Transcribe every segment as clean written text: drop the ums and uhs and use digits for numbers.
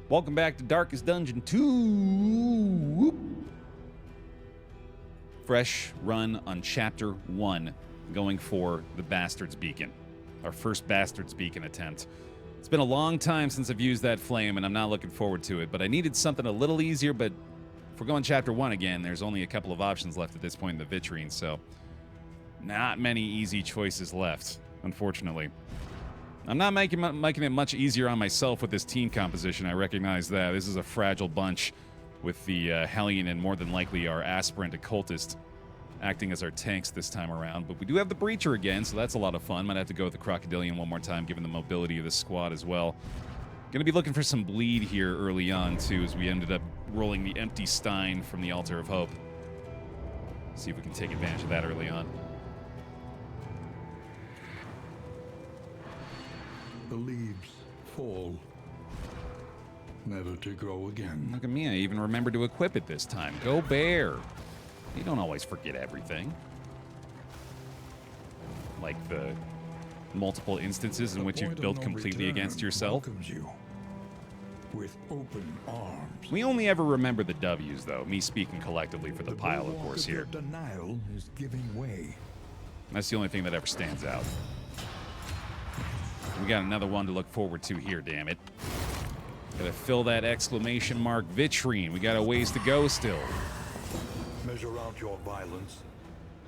Welcome back to Darkest Dungeon 2. Fresh run on Chapter 1, going for the Bastard's Beacon. Our first Bastard's Beacon attempt. It's been a long time since I've used that flame, and I'm not looking forward to it, but I needed something a little easier, but if we're going Chapter 1 again, there's only a couple of options left at this point in the vitrine, so not many easy choices left, unfortunately. I'm not making it much easier on myself with this team composition. I recognize that. This is a fragile bunch with the Hellion and more than likely our Aspirant Occultist acting as our tanks this time around. But we do have the Breacher again, so that's a lot of fun. Might have to go with the Crocodilian one more time, given the mobility of the squad as well. Gonna be looking for some bleed here early on, too, as we ended up rolling the empty Stein from the Altar of Hope. See if we can take advantage of that early on. The leaves fall, never to grow again. Look at me, I even remembered to equip it this time. Go Baer! You don't always forget everything. Like the multiple instances in which you've built completely against yourself. Welcomes you with open arms. We only ever remember the W's, though. Me speaking collectively for the pile, of course, here. The denial is giving way. That's the only thing that ever stands out. We got another one to look forward to here, damn it. Gotta fill that exclamation mark vitrine. We got a ways to go still. Measure out your violence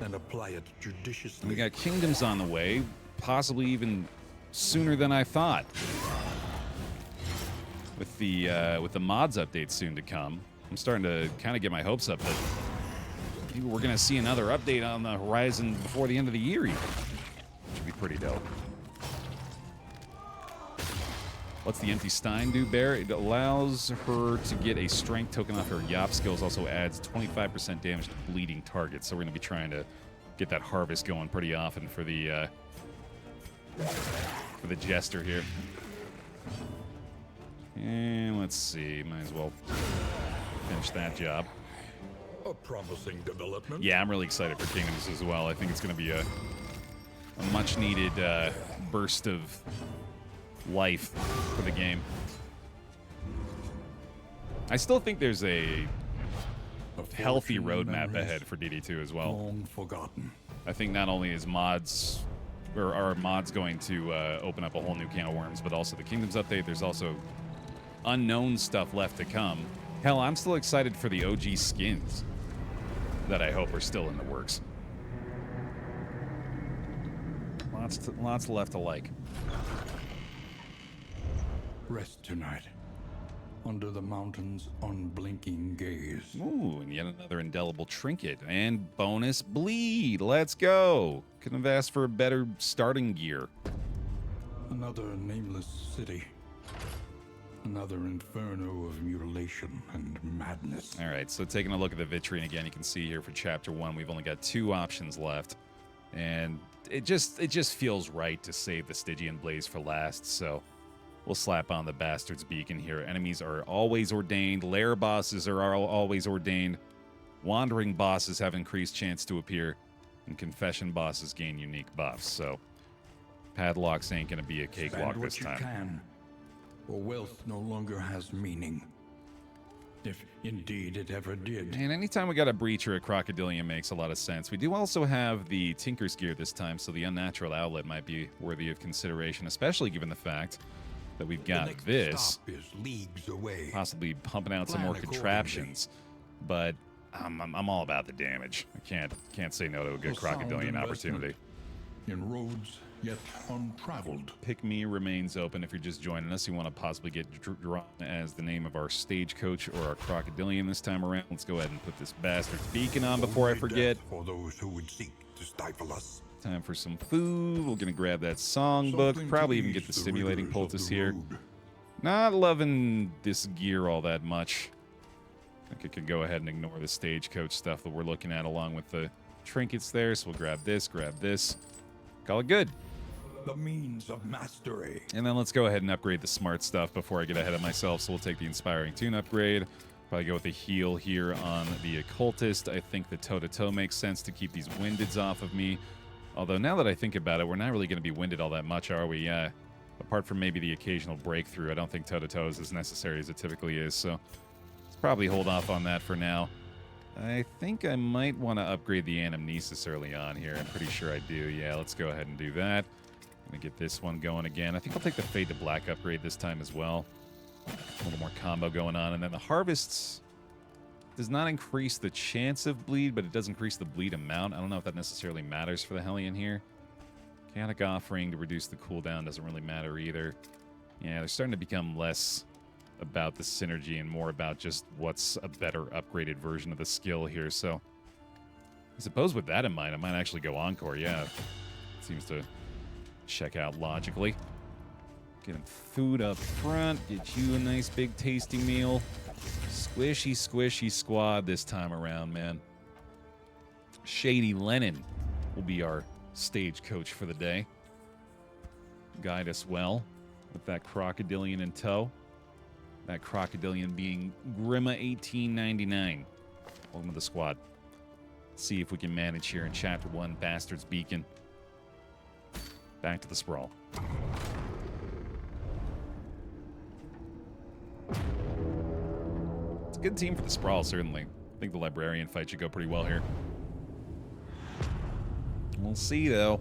and apply it judiciously. We got kingdoms on the way, possibly even sooner than I thought. With the mods update soon to come, I'm starting to kind of get my hopes up that maybe we're gonna see another update on the horizon before the end of the year even. Which would be pretty dope. What's the empty Stein do, Baer? It allows her to get a strength token off her Yop skills, also adds 25% damage to bleeding targets. So we're going to be trying to get that harvest going pretty often for the Jester here. And let's see, might as well finish that job. A promising development. Yeah, I'm really excited for Kingdoms as well. I think it's going to be a much-needed burst of life for the game. I still think there's a healthy roadmap ahead for DD2 as well. Long forgotten. I think not only is mods, or are mods going to open up a whole new can of worms, but also the Kingdoms update. There's also unknown stuff left to come. Hell, I'm still excited for the OG skins that I hope are still in the works. Lots left to like. Rest tonight, under the mountain's unblinking gaze. Ooh, and yet another indelible trinket. And bonus bleed. Let's go. Couldn't have asked for a better starting gear. Another nameless city. Another inferno of mutilation and madness. All right, so taking a look at the vitrine again, you can see here for Chapter 1, we've only got 2 options left. And it just feels right to save the Stygian Blaze for last, so we'll slap on the Bastard's Beacon here. Enemies are always ordained. Lair bosses are always ordained. Wandering bosses have increased chance to appear. And Confession bosses gain unique buffs. So padlocks ain't going to be a cakewalk this time. Can, or wealth no longer has meaning. If indeed it ever did. And anytime we got a Breacher, a Crocodilian makes a lot of sense. We do also have the Tinker's Gear this time, so the Unnatural Outlet might be worthy of consideration, especially given the fact that we've got this, stop is leagues away. possibly pumping out some more contraptions, but I'm all about the damage. I can't say no to a good Crocodilian opportunity. In roads yet untraveled. Pick Me remains open if you're just joining us. You want to possibly get drawn as the name of our Stagecoach or our Crocodilian this time around. Let's go ahead and put this Bastard's Beacon on before I forget. For those who would seek to stifle us. Time for some food. We're going to grab that songbook. Probably even get the Simulating Poultice here. Not loving this gear all that much. I think I could go ahead and ignore the Stagecoach stuff that we're looking at along with the trinkets there. So we'll grab this. Call it good. The means of mastery. And then let's go ahead and upgrade the smart stuff before I get ahead of myself. So we'll take the Inspiring Tune upgrade. Probably go with a heal here on the Occultist. I think the toe-to-toe makes sense to keep these Windeds off of me. Although now that I think about it, we're not really going to be winded all that much, are we? Apart from maybe the occasional breakthrough, I don't think toe-to-toe is as necessary as it typically is, so let's probably hold off on that for now. I think I might want to upgrade the anamnesis early on here. I'm pretty sure I do. Yeah, let's go ahead and do that. I'm going to get this one going again. I think I'll take the Fade to Black upgrade this time as well. A little more combo going on. And then the Harvests does not increase the chance of bleed, but it does increase the bleed amount. I don't know if that necessarily matters for the Hellion here. Chaotic Offering to reduce the cooldown doesn't really matter either. Yeah, they're starting to become less about the synergy and more about just what's a better upgraded version of the skill here. So I suppose with that in mind, I might actually go Encore. Yeah, seems to check out logically. Get him food up front. Get you a nice big tasty meal. Squishy, squishy squad this time around, man. Shady Lennon will be our stagecoach for the day. Guide us well with that crocodilian in tow. That crocodilian being Grima 1899. Welcome to the squad. Let's see if we can manage here in Chapter 1, Bastard's Beacon. Back to the sprawl. It's a good team for the sprawl, certainly. I think the librarian fight should go pretty well here. We'll see, though.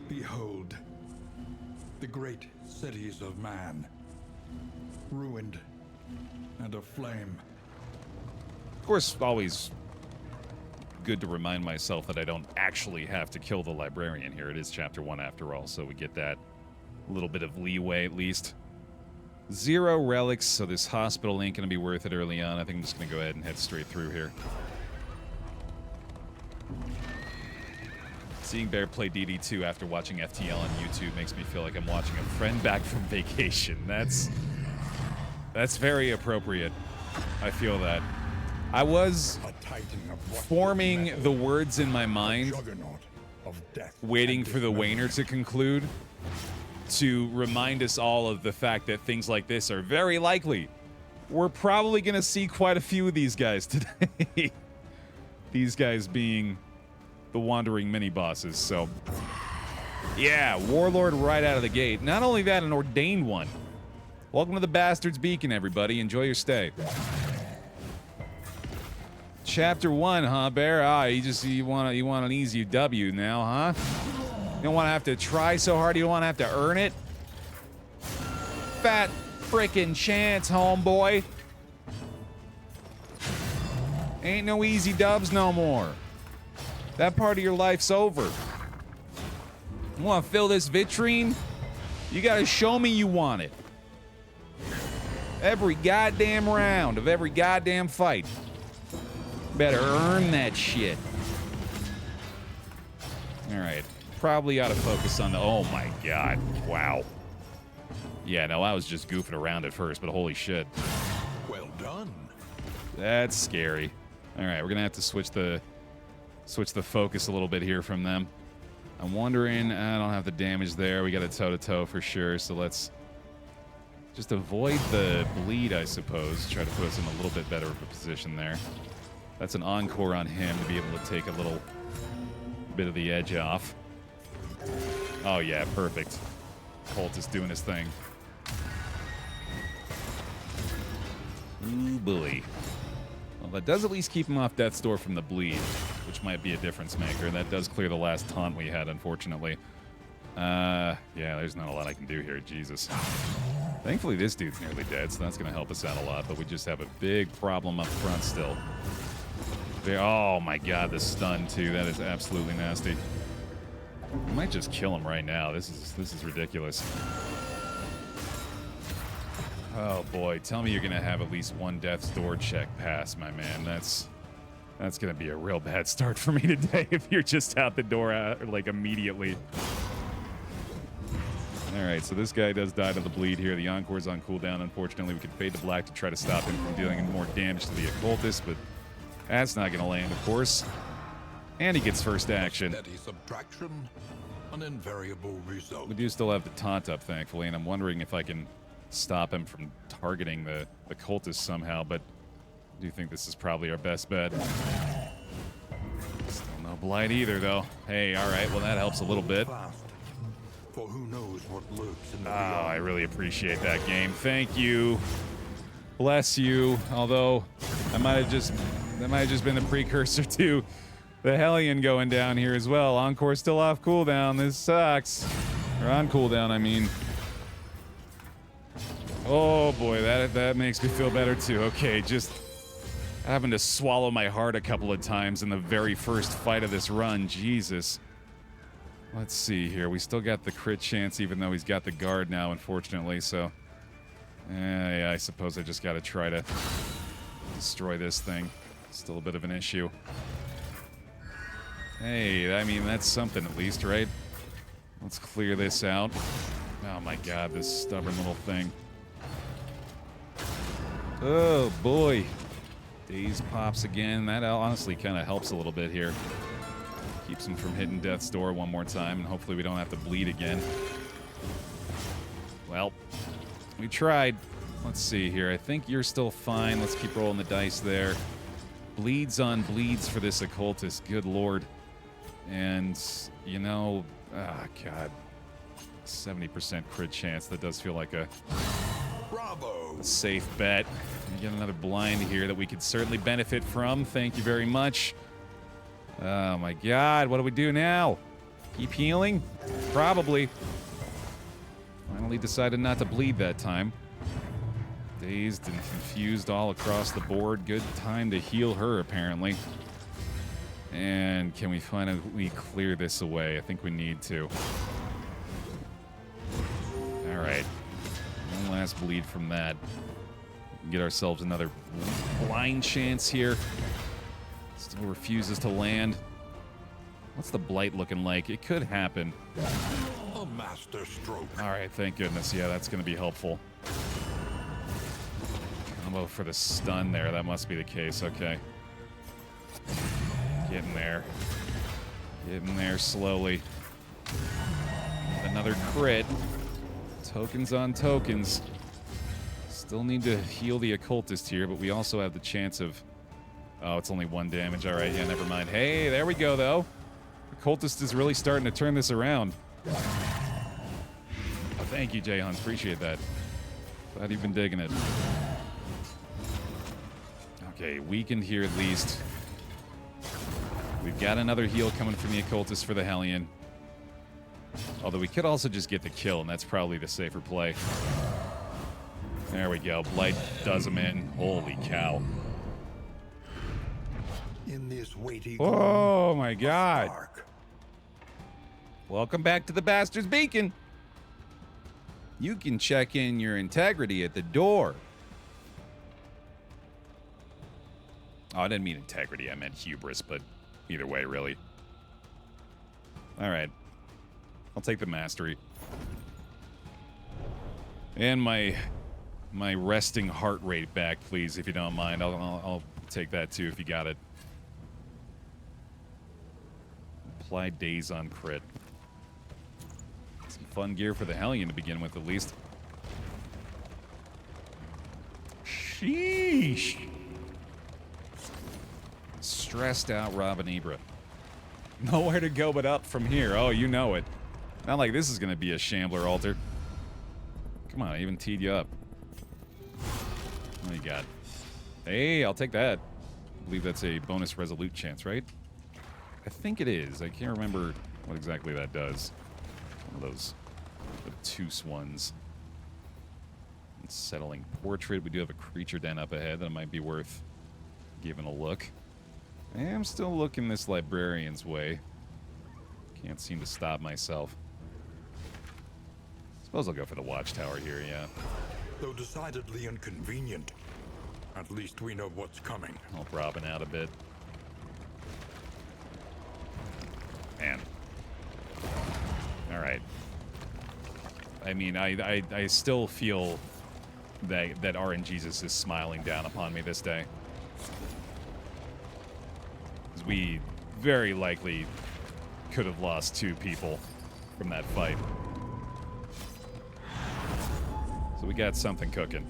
Behold, the great cities of man, ruined and aflame. Of course, always good to remind myself that I don't actually have to kill the librarian here. It is Chapter 1 after all, so we get that little bit of leeway at least. 0 relics, so this hospital ain't going to be worth it early on. I think I'm just going to go ahead and head straight through here. Seeing Baer play DD2 after watching FTL on YouTube makes me feel like I'm watching a friend back from vacation. That's very appropriate. I feel that. I was forming the words in my mind, waiting for the Wainer to conclude, to remind us all of the fact that things like this are very likely. We're probably going to see quite a few of these guys today. These guys being the wandering mini-bosses, so... Yeah, Warlord right out of the gate. Not only that, an ordained one. Welcome to the Bastard's Beacon, everybody. Enjoy your stay. Chapter 1, huh, Baer? Ah, you want an easy W now, huh? You don't want to have to try so hard. You don't want to have to earn it. Fat frickin' chance, homeboy. Ain't no easy dubs no more. That part of your life's over. You want to fill this vitrine? You got to show me you want it. Every goddamn round of every goddamn fight. Better earn that shit. Alright. Probably ought to focus on the... Oh my god. Wow. Yeah, no, I was just goofing around at first, but holy shit. Well done. That's scary. Alright, we're gonna have to switch the focus a little bit here from them. I'm wondering... I don't have the damage there. We got a toe-to-toe for sure, so let's just avoid the bleed, I suppose. Try to put us in a little bit better of a position there. That's an encore on him to be able to take a little bit of the edge off. Oh yeah, perfect. Colt is doing his thing. Ooh, boy. Well, that does at least keep him off Death's Door from the bleed, which might be a difference maker. That does clear the last taunt we had, unfortunately. Yeah, there's not a lot I can do here. Jesus. Thankfully, this dude's nearly dead, so that's going to help us out a lot, but we just have a big problem up front still. Oh my god, the stun too. That is absolutely nasty. I might just kill him right now. This is ridiculous. Oh boy, tell me you're gonna have at least one Death's Door check pass, my man. That's gonna be a real bad start for me today if you're just out the door like immediately. Alright, so this guy does die to the bleed here. The Encore's on cooldown. Unfortunately, we can fade to black to try to stop him from dealing more damage to the occultist, but that's not going to land, of course. And he gets first action. Steady subtraction, an invariable result. We do still have the taunt up, thankfully, and I'm wondering if I can stop him from targeting the cultist somehow, but I do think this is probably our best bet. Still no blight either, though. Hey, all right. Well, that helps a little bit. Fast, for who knows what lurks in the Oh, beyond. I really appreciate that game. Thank you. Bless you. Although, that might have just been the precursor to the Hellion going down here as well. Encore's still off cooldown. This sucks. Or on cooldown, I mean. Oh boy, that makes me feel better too. Okay, just having to swallow my heart a couple of times in the very first fight of this run. Jesus. Let's see here. We still got the crit chance, even though he's got the guard now, unfortunately. So, yeah, I suppose I just got to try to destroy this thing. Still a bit of an issue. Hey, I mean, that's something at least, right? Let's clear this out. Oh my god, this stubborn little thing. Oh boy. Daze pops again. That honestly kind of helps a little bit here. Keeps him from hitting death's door one more time, and hopefully we don't have to bleed again. Well, we tried. Let's see here. I think you're still fine. Let's keep rolling the dice there. Bleeds on bleeds for this occultist. Good lord. And, you know, god. 70% crit chance. That does feel like a Bravo! safe bet. We get another blind here that we could certainly benefit from. Thank you very much. Oh my god, what do we do now? Keep healing? Probably. Finally decided not to bleed that time. Dazed and confused all across the board. Good time to heal her, apparently. And can we finally clear this away? I think we need to. Alright. One last bleed from that. We can get ourselves another blind chance here. Still refuses to land. What's the blight looking like? It could happen. A master stroke. Alright, thank goodness. Yeah, that's going to be helpful. Combo for the stun there. That must be the case. Okay. Getting there. Getting there slowly. Another crit. Tokens on tokens. Still need to heal the occultist here, but we also have the chance of... Oh, it's only 1 damage. All right, yeah, never mind. Hey, there we go, though. Occultist is really starting to turn this around. Oh, thank you, Jay Hunt. Appreciate that. Glad you've been digging it. Okay, weakened here at least. We've got another heal coming from the occultist for the Hellion. Although we could also just get the kill, and that's probably the safer play. There we go. Blight does him in. Holy cow. In this weighty Oh my god. dark. Welcome back to the Bastard's Beacon. You can check in your integrity at the door. Oh, I didn't mean integrity. I meant hubris, but either way, really. All right. I'll take the mastery. And my resting heart rate back, please, if you don't mind. I'll take that too if you got it. Apply daze on crit. Some fun gear for the Hellion to begin with, at least. Sheesh. Stressed out Robin Ibra. Nowhere to go but up from here. Oh, you know it. Not like this is going to be a shambler altar. Come on, I even teed you up. What do you got? Hey, I'll take that. I believe that's a bonus resolute chance, right? I think it is. I can't remember what exactly that does. One of those obtuse ones. Settling portrait. We do have a creature den up ahead that might be worth giving a look. I am still looking this librarian's way. Can't seem to stop myself. Suppose I'll go for the watchtower here, yeah. Though decidedly inconvenient, at least we know what's coming. Help Robin out a bit. Man. Alright. I mean, I still feel that RNGesus is smiling down upon me this day. Because we very likely could have lost 2 people from that fight. So we got something cooking.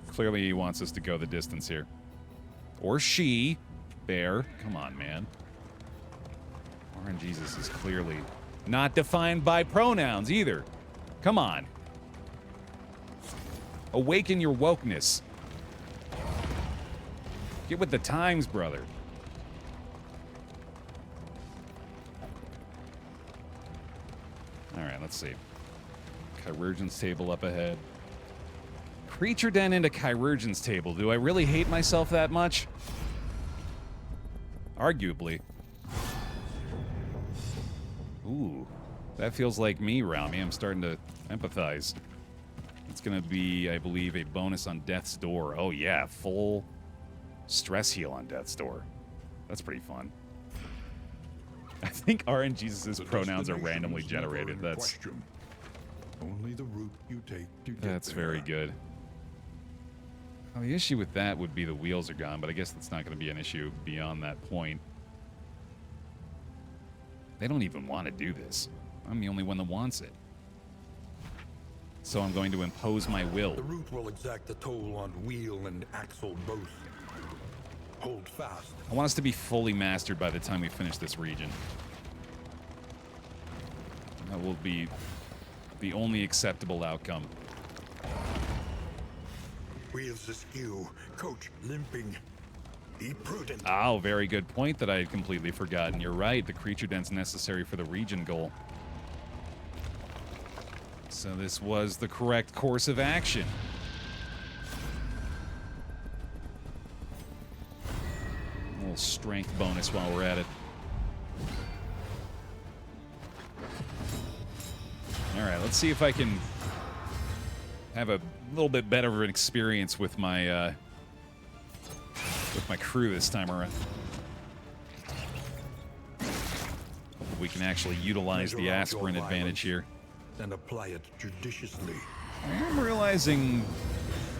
Clearly he wants us to go the distance here. Or she. Baer. Come on, man. RNGesus is clearly not defined by pronouns either. Come on. Awaken your wokeness. Get with the times, brother. Alright, let's see. Chirurgeon's table up ahead. Creature den into Chirurgeon's table. Do I really hate myself that much? Arguably. Ooh. That feels like me, Rami. I'm starting to empathize. It's going to be, I believe, a bonus on Death's Door. Oh, yeah. Full stress heal on Death's Door. That's pretty fun. I think RNGesus' pronouns are randomly generated. That's only the route you take to get that's there. very good. Well, the issue with that would be the wheels are gone, but I guess that's not going to be an issue beyond that point. They don't even want to do this. I'm the only one that wants it. So I'm going to impose my will. The route will exact the toll on wheel and axle both. Hold fast. I want us to be fully mastered by the time we finish this region. That will be the only acceptable outcome. Wheels askew, coach limping. Be prudent. Oh, very good point that I had completely forgotten. You're right, the creature den's necessary for the region goal. So this was the correct course of action. A little strength bonus while we're at it. Alright, let's see if I can have a little bit better of an experience with my crew this time around. We can actually utilize the aspirin advantage here. And apply it judiciously. I'm realizing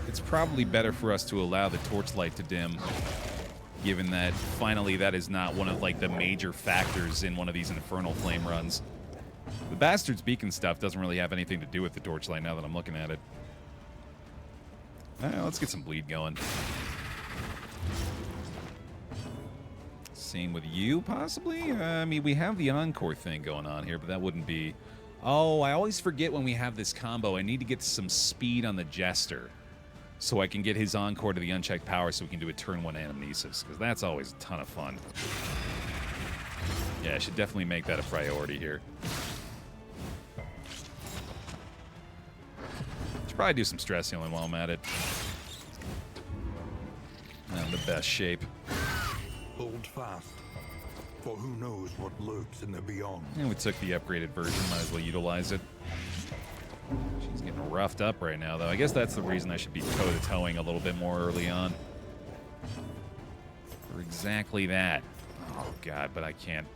it's probably better for us to allow the torchlight to dim, given that finally that is not one of like the major factors in one of these Infernal Flame runs. The Bastard's Beacon stuff doesn't really have anything to do with the torchlight now that I'm looking at it. Let's get some bleed going. Same with you, possibly? I mean, we have the Encore thing going on here, but that wouldn't be... Oh, I always forget when we have this combo. I need to get some speed on the Jester so I can get his Encore to the unchecked power so we can do a turn 1 Anamnesis, because that's always a ton of fun. Yeah, I should definitely make that a priority here. Should probably do some stress healing while I'm at it. I'm in the best shape. Hold fast, for who knows what lurks in the beyond. And we took the upgraded version, might as well utilize it. She's getting roughed up right now, though. I guess that's the reason I should be toe-to-toeing a little bit more early on. For exactly that. Oh, God, but I can't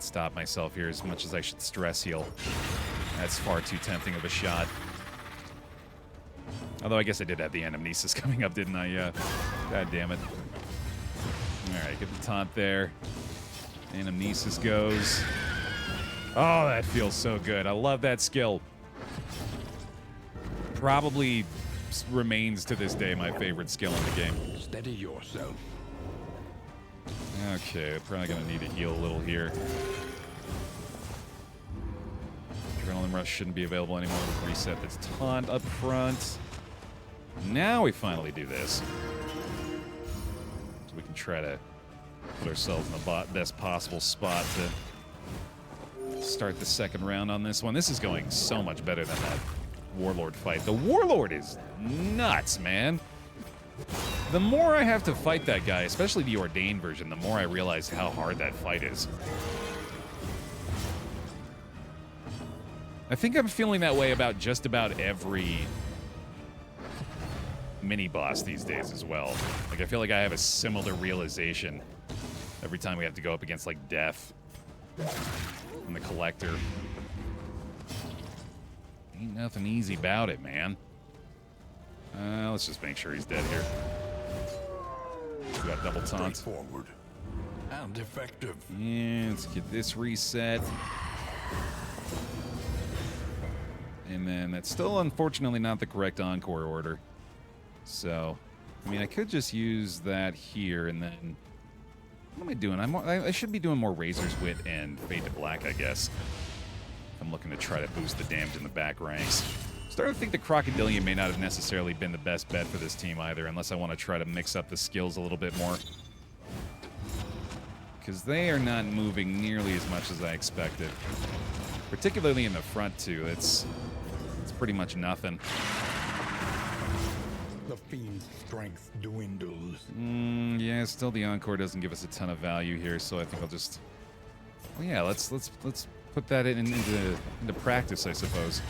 stop myself here as much as I should stress heal. That's far too tempting of a shot. Although I guess I did have the Anamnesis coming up, didn't I? Yeah. God damn it. Alright, get the taunt there. Anamnesis goes. Oh, that feels so good. I love that skill. Probably remains to this day my favorite skill in the game. Steady yourself. Okay, probably gonna need to heal a little here. Adrenaline Rush shouldn't be available anymore. We'll reset this taunt up front. Now we finally do this. So we can try to put ourselves in the best possible spot to start the second round on this one. This is going so much better than that Warlord fight. The Warlord is nuts, man. The more I have to fight that guy, especially the Ordained version, the more I realize how hard that fight is. I think I'm feeling that way about just about every mini-boss these days as well. Like, I feel like I have a similar realization every time we have to go up against, like, Death and the Collector. Ain't nothing easy about it, man. Let's just make sure he's dead here. We got double taunt. Forward and effective. Yeah, let's get this reset. And then that's still, unfortunately, not the correct Encore order. So, I mean, I could just use that here and then What am I doing? I should be doing more Razor's Wit and Fade to Black, I guess. I'm looking to try to boost the damage in the back ranks. Starting to think the Crocodilian may not have necessarily been the best bet for this team either, unless I want to try to mix up the skills a little bit more. Because they are not moving nearly as much as I expected. Particularly in the front, too. It's pretty much nothing. The fiend's strength dwindles. Yeah, still the Encore doesn't give us a ton of value here, so I think I'll just... Well, yeah, let's put that into practice, I suppose.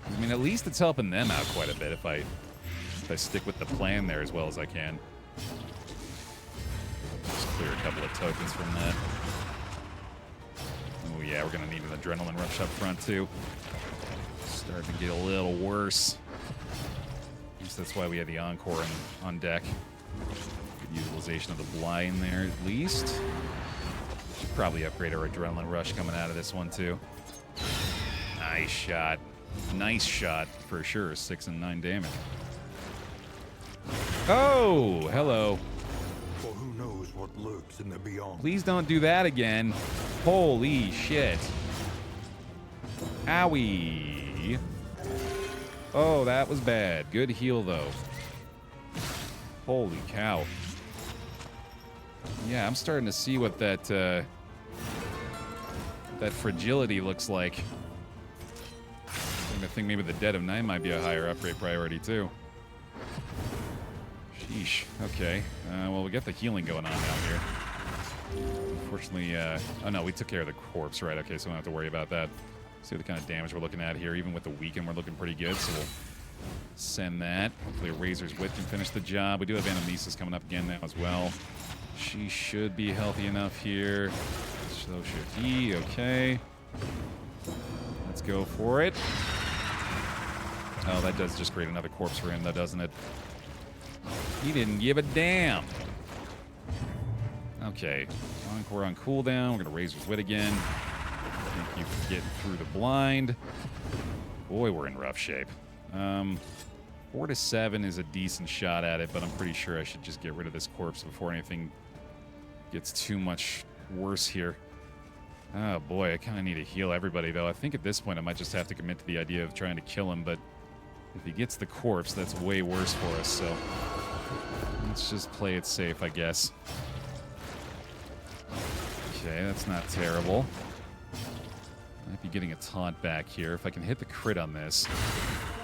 I mean, at least it's helping them out quite a bit if I stick with the plan there as well as I can. Just clear a couple of tokens from that. Oh yeah, we're gonna need an adrenaline rush up front too. Starting to get a little worse. At least that's why we had the Encore on deck. Good utilization of the blind there at least. Should probably upgrade our adrenaline rush coming out of this one too. Nice shot. Nice shot for sure. 6 and 9 damage. Oh, hello. For who knows what lurks in the beyond. Please don't do that again. Holy shit. Owie. Oh, that was bad. Good heal, though. Holy cow. Yeah, I'm starting to see what that fragility looks like. I think maybe the Dead of Night might be a higher upgrade priority, too. Sheesh. Okay. Well, we got the healing going on now here. Unfortunately, oh no, we took care of the corpse, right? Okay, so we don't have to worry about that. See what the kind of damage we're looking at here. Even with the weaken, we're looking pretty good, so we'll send that. Hopefully a Razor's Wit can finish the job. We do have Animesis coming up again now as well. She should be healthy enough here. So should he. Okay. Let's go for it. Oh, that does just create another corpse for him, though, doesn't it? He didn't give a damn. Okay. Encore on cooldown. We're going to Razor's Wit again. Thank you for getting through the blind. Boy, we're in rough shape. 4 to 7 is a decent shot at it, but I'm pretty sure I should just get rid of this corpse before anything gets too much worse here. Oh, boy, I kind of need to heal everybody, though. I think at this point I might just have to commit to the idea of trying to kill him, but if he gets the corpse, that's way worse for us, so let's just play it safe, I guess. Okay, that's not terrible. Might be getting a taunt back here. If I can hit the crit on this,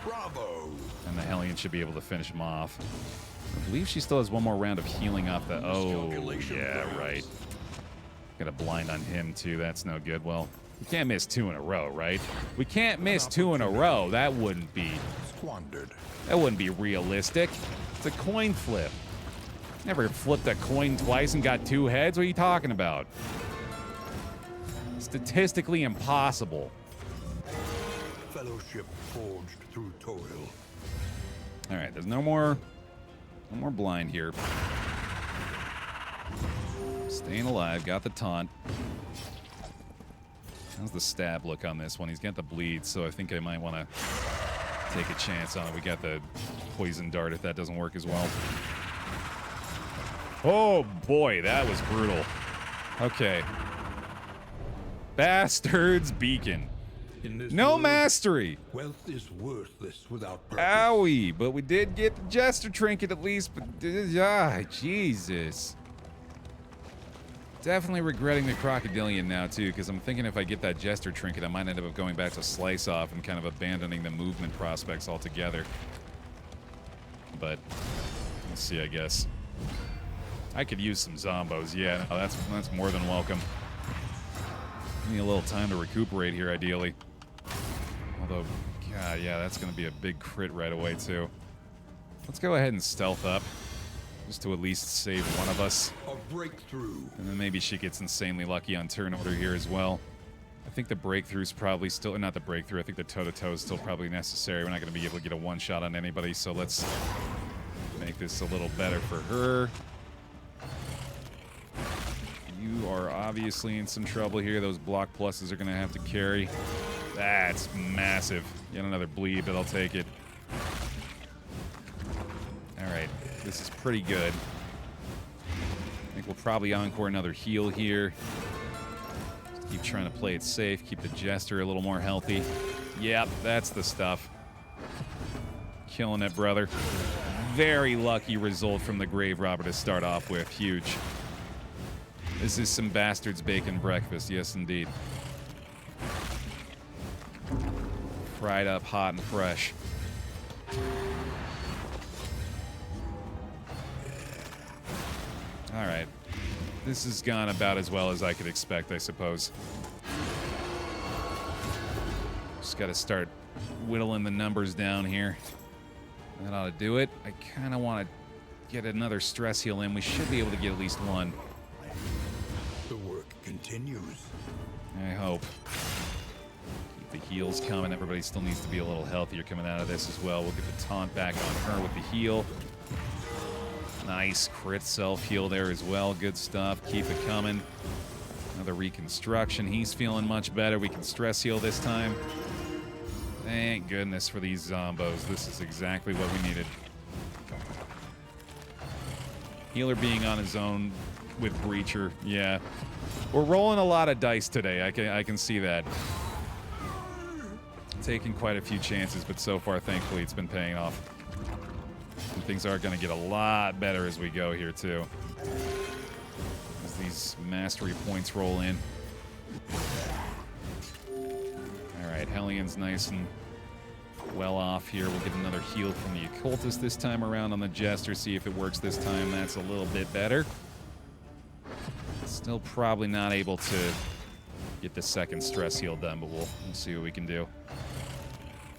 Bravo! and the Hellion should be able to finish him off. I believe she still has one more round of healing off the... Oh, yeah, right. Got a blind on him, too. That's no good. Well, we can't miss 2 in a row, right? We can't miss 2 in a row. That wouldn't be... Squandered. That wouldn't be realistic. It's a coin flip. Never flipped a coin twice and got 2 heads. What are you talking about? Statistically impossible. Fellowship forged through toil. All right, there's no more blind here. Staying alive, got the taunt. How's the stab look on this one? He's got the bleed, so I think I might want to take a chance on it. We got the poison dart if that doesn't work as well. Oh boy, that was brutal. Okay. Bastard's Beacon. No world, mastery. Wealth is worthless without purpose. Owie, but we did get the Jester Trinket at least, but Jesus. Definitely regretting the Crocodilian now, too, because I'm thinking if I get that Jester Trinket, I might end up going back to Slice Off and kind of abandoning the movement prospects altogether. But, let's see, I guess. I could use some Zombos, yeah, no, that's more than welcome. Give me a little time to recuperate here, ideally. Although, God, yeah, that's going to be a big crit right away, too. Let's go ahead and stealth up. Just to at least save one of us. A breakthrough. And then maybe she gets insanely lucky on turn order here as well. I think the breakthrough's probably still... Not the breakthrough. I think the toe-to-toe is still probably necessary. We're not going to be able to get a one-shot on anybody, so let's make this a little better for her. You are obviously in some trouble here. Those block pluses are going to have to carry. That's massive. Yet another bleed, but I'll take it. All right. This is pretty good. I think We'll probably encore another heal here. Just keep trying to play it safe. Keep the Jester a little more healthy. Yep, that's the stuff. Killing it, brother. Very lucky result from the Grave Robber to start off with. Huge. This is some Bastards bacon breakfast. Yes, indeed. Fried up, hot and fresh. All right. This has gone about as well as I could expect, I suppose. Just got to start whittling the numbers down here. That ought to do it. I kind of want to get another stress heal in. We should be able to get at least one. The work continues. I hope. Keep the heals coming. Everybody still needs to be a little healthier coming out of this as well. We'll get the taunt back on her with the heal. Nice crit self-heal there as well. Good stuff. Keep it coming. Another reconstruction. He's feeling much better. We can stress heal this time. Thank goodness for these zombos. This is exactly what we needed. Healer being on his own with Breacher. Yeah. We're rolling a lot of dice today. I can see that. Taking quite a few chances, but so far, thankfully, it's been paying off. And things are going to get a lot better as we go here, too. As these mastery points roll in. Alright, Hellions nice and well off here. We'll get another heal from the Occultist this time around on the Jester. See if it works this time. That's a little bit better. Still probably not able to get the second stress heal done, but we'll see what we can do.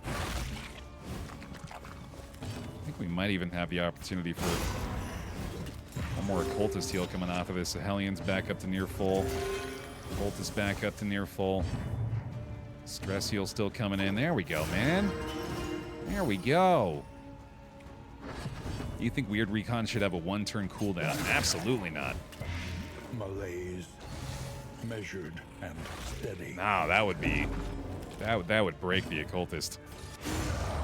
I think we might even have the opportunity for one more Occultist heal coming off of this. The Hellions back up to near full. Occultist back up to near full. Stress heal still coming in. There we go, man. There we go. Do you think Weird Recon should have a one-turn cooldown? Absolutely not. Malaise, measured and steady. No, that would be... That would break the Occultist.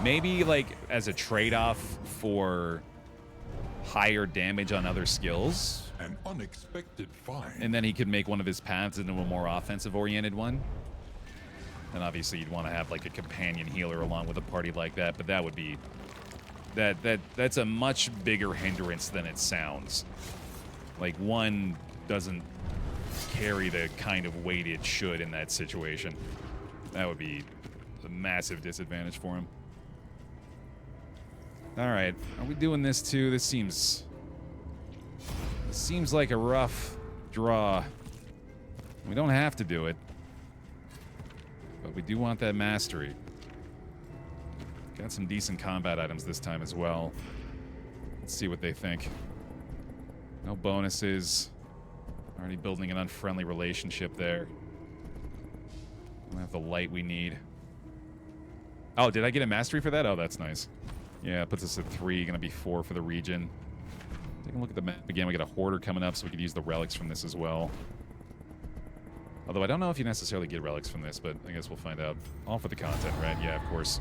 Maybe, like, as a trade-off for higher damage on other skills. An unexpected find. And then he could make one of his paths into a more offensive-oriented one. And obviously you'd want to have like a companion healer along with a party like that, but that would be that's a much bigger hindrance than it sounds. Like one doesn't carry the kind of weight it should in that situation. That would be a massive disadvantage for him. All right, are we doing this too? This seems like a rough draw. We don't have to do it. But we do want that mastery. Got some decent combat items this time as well. Let's see what they think. No bonuses. Already building an unfriendly relationship there. Don't have the light we need. Oh, did I get a mastery for that? Oh, that's nice. Yeah, it puts us at 3. Gonna be 4 for the region. Take a look at the map again. We got a hoarder coming up, so we could use the relics from this as well. Although I don't know if you necessarily get relics from this, but I guess we'll find out. All for the content, right? Yeah, of course.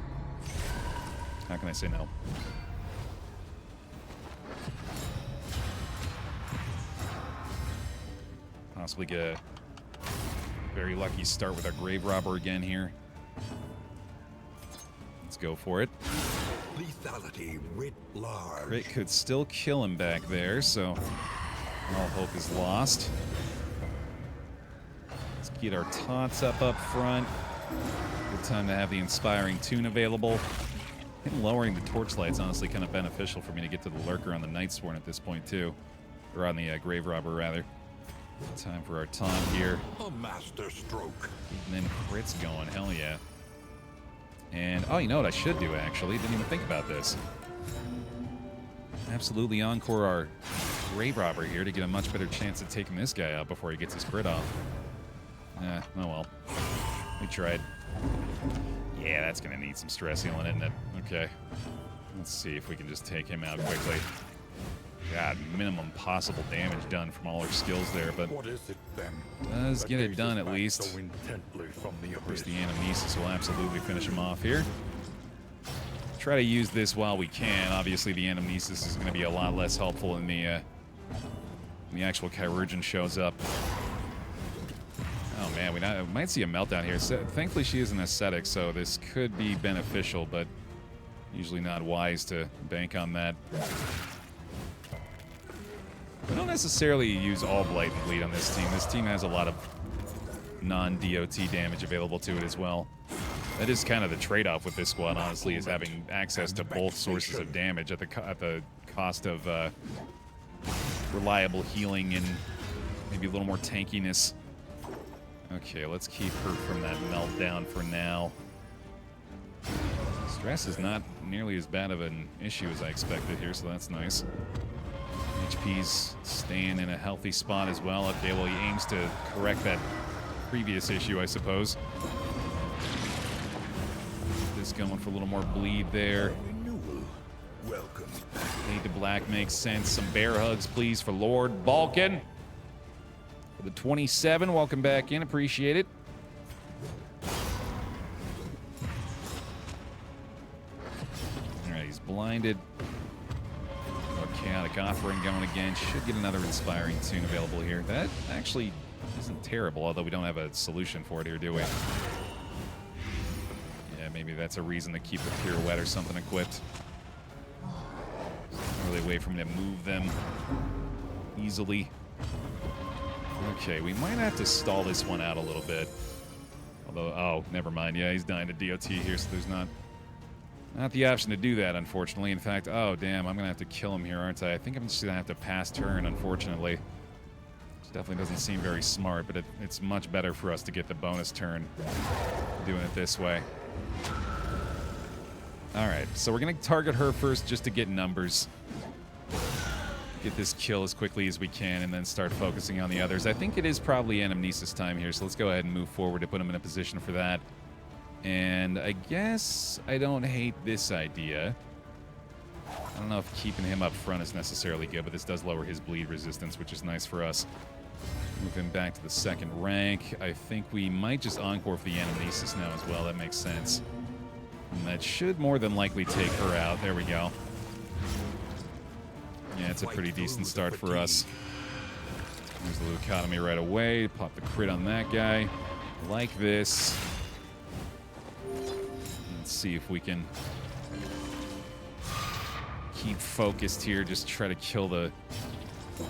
How can I say no? Possibly get a very lucky start with our Grave Robber again here. Let's go for it. Lethality writ large. Crit could still kill him back there, so all hope is lost. Let's get our taunts up front. Good time to have the Inspiring Tune available. And lowering the torchlight's honestly kind of beneficial for me to get to the Lurker on the Nightsworn at this point too. Or on the Grave Robber, rather. Time for our taunt here. A master stroke. Keeping them crits going, hell yeah. And, oh, you know what I should do, actually? Didn't even think about this. Absolutely encore our Grave Robber here to get a much better chance at taking this guy out before he gets his crit off. Oh well. We tried. Yeah, that's going to need some stress healing, isn't it? Okay. Let's see if we can just take him out quickly. God, minimum possible damage done from all our skills there, but what is it then? Does get it done at least. So intently from the Of course, abyss. the Anamnesis will absolutely finish him off here. Try to use this while we can. Obviously, the Anamnesis is going to be a lot less helpful in the when the actual chirurgeon shows up. Oh man, we might see a meltdown here. So, thankfully she is an ascetic, so this could be beneficial, but usually not wise to bank on that. We don't necessarily use all Blight and Bleed on this team. This team has a lot of non-DOT damage available to it as well. That is kind of the trade-off with this squad, honestly, is having access to both sources of damage at the cost of reliable healing and maybe a little more tankiness. Okay, let's keep her from that meltdown for now. Stress is not nearly as bad of an issue as I expected here, so that's nice. HP's staying in a healthy spot as well. Okay, well, he aims to correct that previous issue, I suppose. This going for a little more bleed there. Welcome. Fade to black makes sense. Some bear hugs, please, for Lord Balkan. For the 27, welcome back in. Appreciate it. All right, he's blinded. Chaotic Offering going again. Should get another Inspiring Tune available here. That actually isn't terrible, although we don't have a solution for it here, do we? Yeah, maybe that's a reason to keep the Pirouette or something equipped. There's not really a way for me to move them easily. Okay, we might have to stall this one out a little bit. Although, oh, never mind. Yeah, he's dying to DOT here, so there's not the option to do that, unfortunately. In fact, oh, damn, I'm going to have to kill him here, aren't I? I think I'm just going to have to pass turn, unfortunately. Which definitely doesn't seem very smart, but it's much better for us to get the bonus turn doing it this way. All right, so we're going to target her first just to get numbers. Get this kill as quickly as we can, and then start focusing on the others. I think it is probably Anamnesis time here, so let's go ahead and move forward to put him in a position for that. And I guess I don't hate this idea. I don't know if keeping him up front is necessarily good, but this does lower his bleed resistance, which is nice for us. Move him back to the second rank. I think we might just encore for the Anamnesis now as well. That makes sense. And that should more than likely take her out. There we go. Yeah, it's a pretty decent start for us. There's the leucotomy right away. Pop the crit on that guy. Like this. Let's see if we can keep focused here. Just try to kill the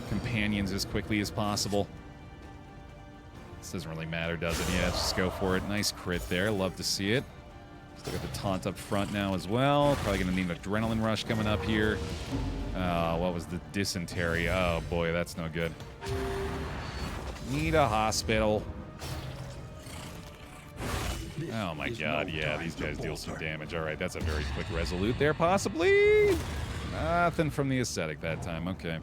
companions as quickly as possible. This doesn't really matter, does it? Yeah, just go for it. Nice crit there. Love to see it. Still got the taunt up front now as well. Probably going to need an adrenaline rush coming up here. What was the dysentery? Oh, boy, that's no good. Need a hospital. Oh my god, yeah, these guys deal some damage. All right, that's a very quick resolute there, possibly. Nothing from the ascetic that time, okay.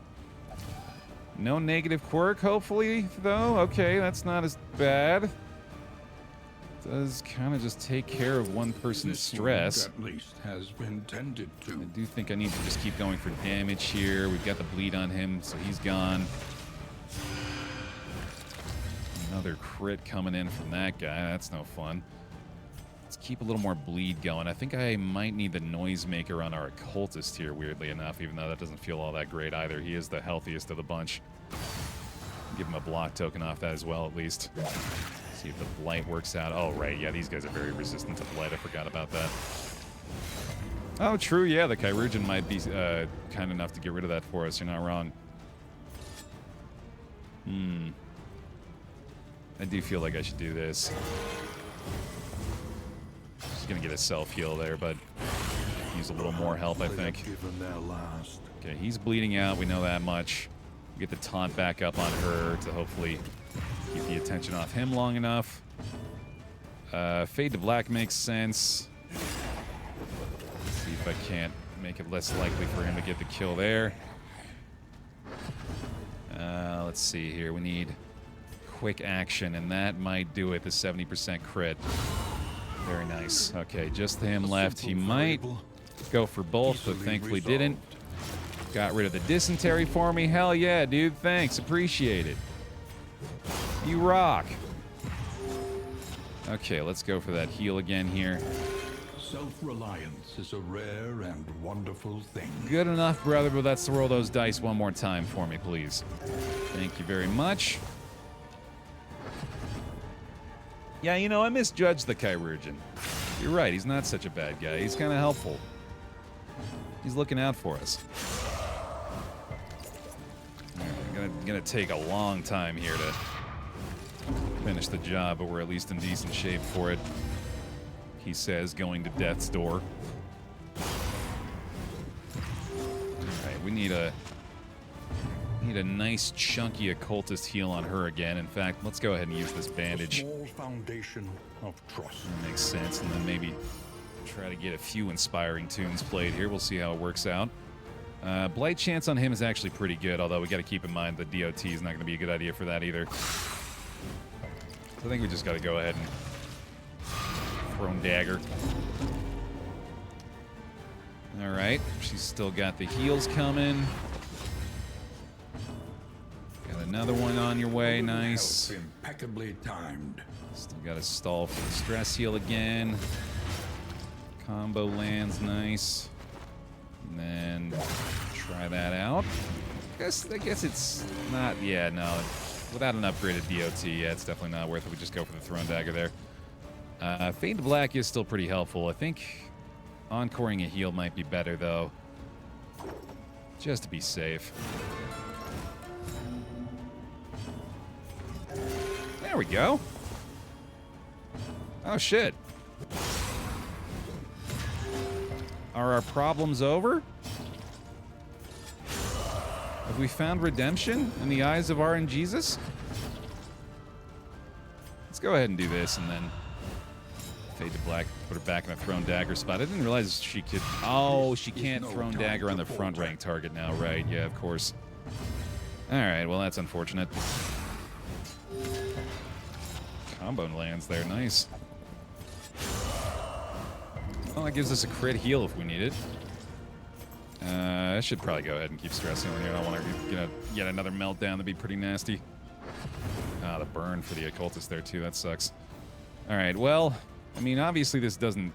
No negative quirk, hopefully, though. Okay, that's not as bad. Does kind of just take care of one person's stress. At least has been tended to. I do think I need to just keep going for damage here. We've got the bleed on him, so he's gone. Another crit coming in from that guy. That's no fun. Let's keep a little more bleed going. I think I might need the Noisemaker on our occultist here, weirdly enough, even though that doesn't feel all that great either. He is the healthiest of the bunch. Give him a block token off that as well, at least. See if the blight works out. Oh, right. Yeah, these guys are very resistant to blight. I forgot about that. Oh, true. Yeah, the chirurgeon might be kind enough to get rid of that for us. You're not wrong. I do feel like I should do this. Just gonna get a self-heal there, but use a little more help, I think. Okay, he's bleeding out. We know that much. Get the taunt back up on her to hopefully keep the attention off him long enough. Fade to black makes sense. Let's see if I can't make it less likely for him to get the kill there. Let's see here. We need quick action, and that might do it. The 70% crit. Very nice. Okay, just him left. He might go for both, but thankfully didn't. Got rid of the dysentery for me. Hell yeah, dude. Thanks. Appreciate it. You rock. Okay, let's go for that heal again here. Self-reliance is a rare and wonderful thing. Good enough, brother, but let's roll those dice one more time for me, please. Thank you very much. Yeah, you know, I misjudged the Chirurgeon. You're right, he's not such a bad guy. He's kind of helpful. He's looking out for us. Gonna take a long time here to finish the job, but we're at least in decent shape for it. He says, going to death's door. Alright, we need a nice chunky occultist heal on her again. In fact, let's go ahead and use this bandage. A small foundation of trust. That makes sense, and then maybe try to get a few inspiring tunes played here. We'll see how it works out. Blight chance on him is actually pretty good, although we got to keep in mind the DOT is not going to be a good idea for that either. So I think we just got to go ahead and Throne Dagger. All right, she's still got the heals coming. Got another one on your way, nice. Impeccably timed. Still got to stall for the stress heal again. Combo lands, nice. And then try that out. I guess it's not, yeah, no. Without an upgraded DOT, yeah, it's definitely not worth it. We just go for the Throne Dagger there. Fade to Black is still pretty helpful. I think encoring a heal might be better, though. Just to be safe. There we go. Oh, shit. Are our problems over? Have we found redemption in the eyes of our Jesus? Let's go ahead and do this and then fade to black, put her back in a Throne Dagger spot. I didn't realize she could... Oh, she can't Throne Dagger on the front rank target now, right? Yeah, of course. Alright, well that's unfortunate. Combo lands there, nice. Well, that gives us a crit heal if we need it. I should probably go ahead and keep stressing here. I don't want to get another meltdown. That'd be pretty nasty. Ah, the burn for the occultist there, too. That sucks. All right, well, I mean, obviously this doesn't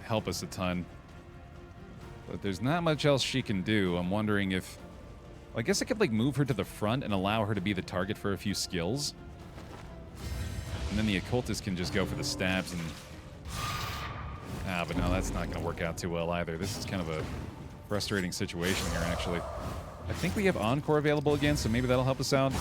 help us a ton. But there's not much else she can do. I'm wondering if... Well, I guess I could, like, move her to the front and allow her to be the target for a few skills. And then the occultist can just go for the stabs and... Ah, but no, that's not going to work out too well either. This is kind of a frustrating situation here, actually. I think we have Encore available again, so maybe that'll help us out.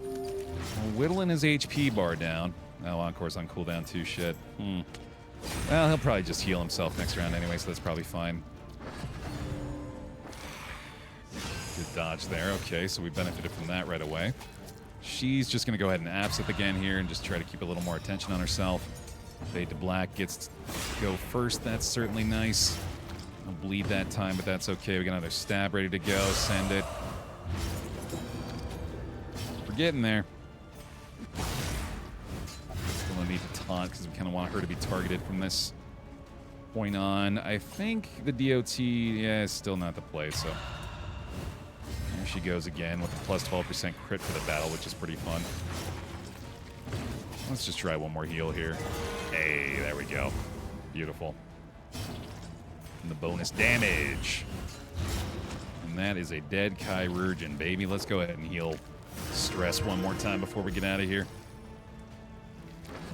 We're whittling his HP bar down. Oh, Encore's on cooldown too, shit. Well, he'll probably just heal himself next round anyway, so that's probably fine. Good dodge there. Okay, so we benefited from that right away. She's just going to go ahead and absinthe again here and just try to keep a little more attention on herself. Fade to black gets to go first. That's certainly nice. I'll bleed that time, but that's okay. We got another stab ready to go. Send it. We're getting there. Still gonna need to taunt because we kind of want her to be targeted from this point on. I think the DOT, yeah, is still not the play, so... There she goes again with a plus 12% crit for the battle, which is pretty fun. Let's just try one more heal here. Hey, there we go. Beautiful. And the bonus damage. And that is a dead Chirurgeon, baby. Let's go ahead and heal stress one more time before we get out of here.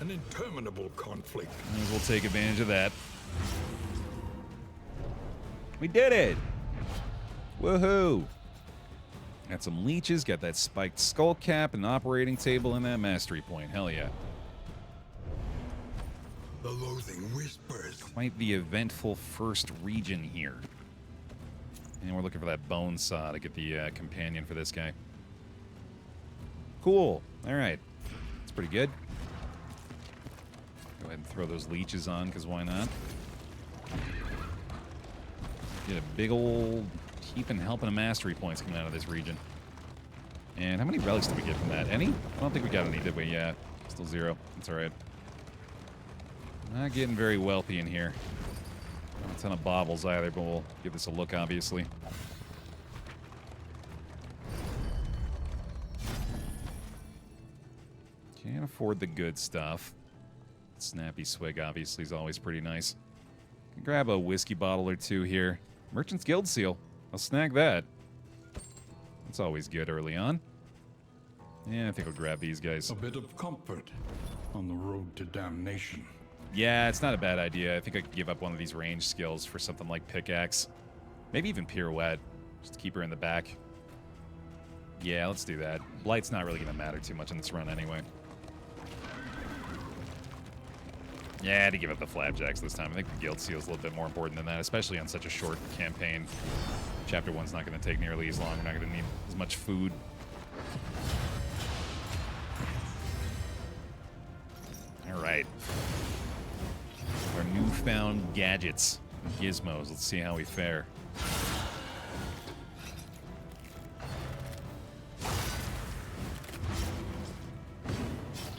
An interminable conflict. Might as well take advantage of that. We did it! Woohoo! Got some leeches, got that spiked skull cap, an operating table, and that mastery point. Hell yeah. The loathing whispers. Quite the eventful first region here. And we're looking for that bone saw to get the companion for this guy. Cool. All right. That's pretty good. Go ahead and throw those leeches on, because why not? Get a big old heaping helping of mastery points coming out of this region. And how many relics did we get from that? Any? I don't think we got any, did we? Yeah. Still 0. That's all right. Not getting very wealthy in here. Not a ton of baubles either, but we'll give this a look, obviously. Can't afford the good stuff. Snappy swig, obviously, is always pretty nice. Can grab a whiskey bottle or two here. Merchant's Guild seal. I'll snag that. That's always good early on. Yeah, I think I'll grab these guys. A bit of comfort on the road to damnation. Yeah, it's not a bad idea. I think I could give up one of these range skills for something like pickaxe. Maybe even pirouette, just to keep her in the back. Yeah, let's do that. Blight's not really going to matter too much in this run anyway. Yeah, I had to give up the flapjacks this time. I think the guild seal is a little bit more important than that, especially on such a short campaign. Chapter 1's not going to take nearly as long. We're not going to need as much food. All right. Our newfound gadgets and gizmos. Let's see how we fare.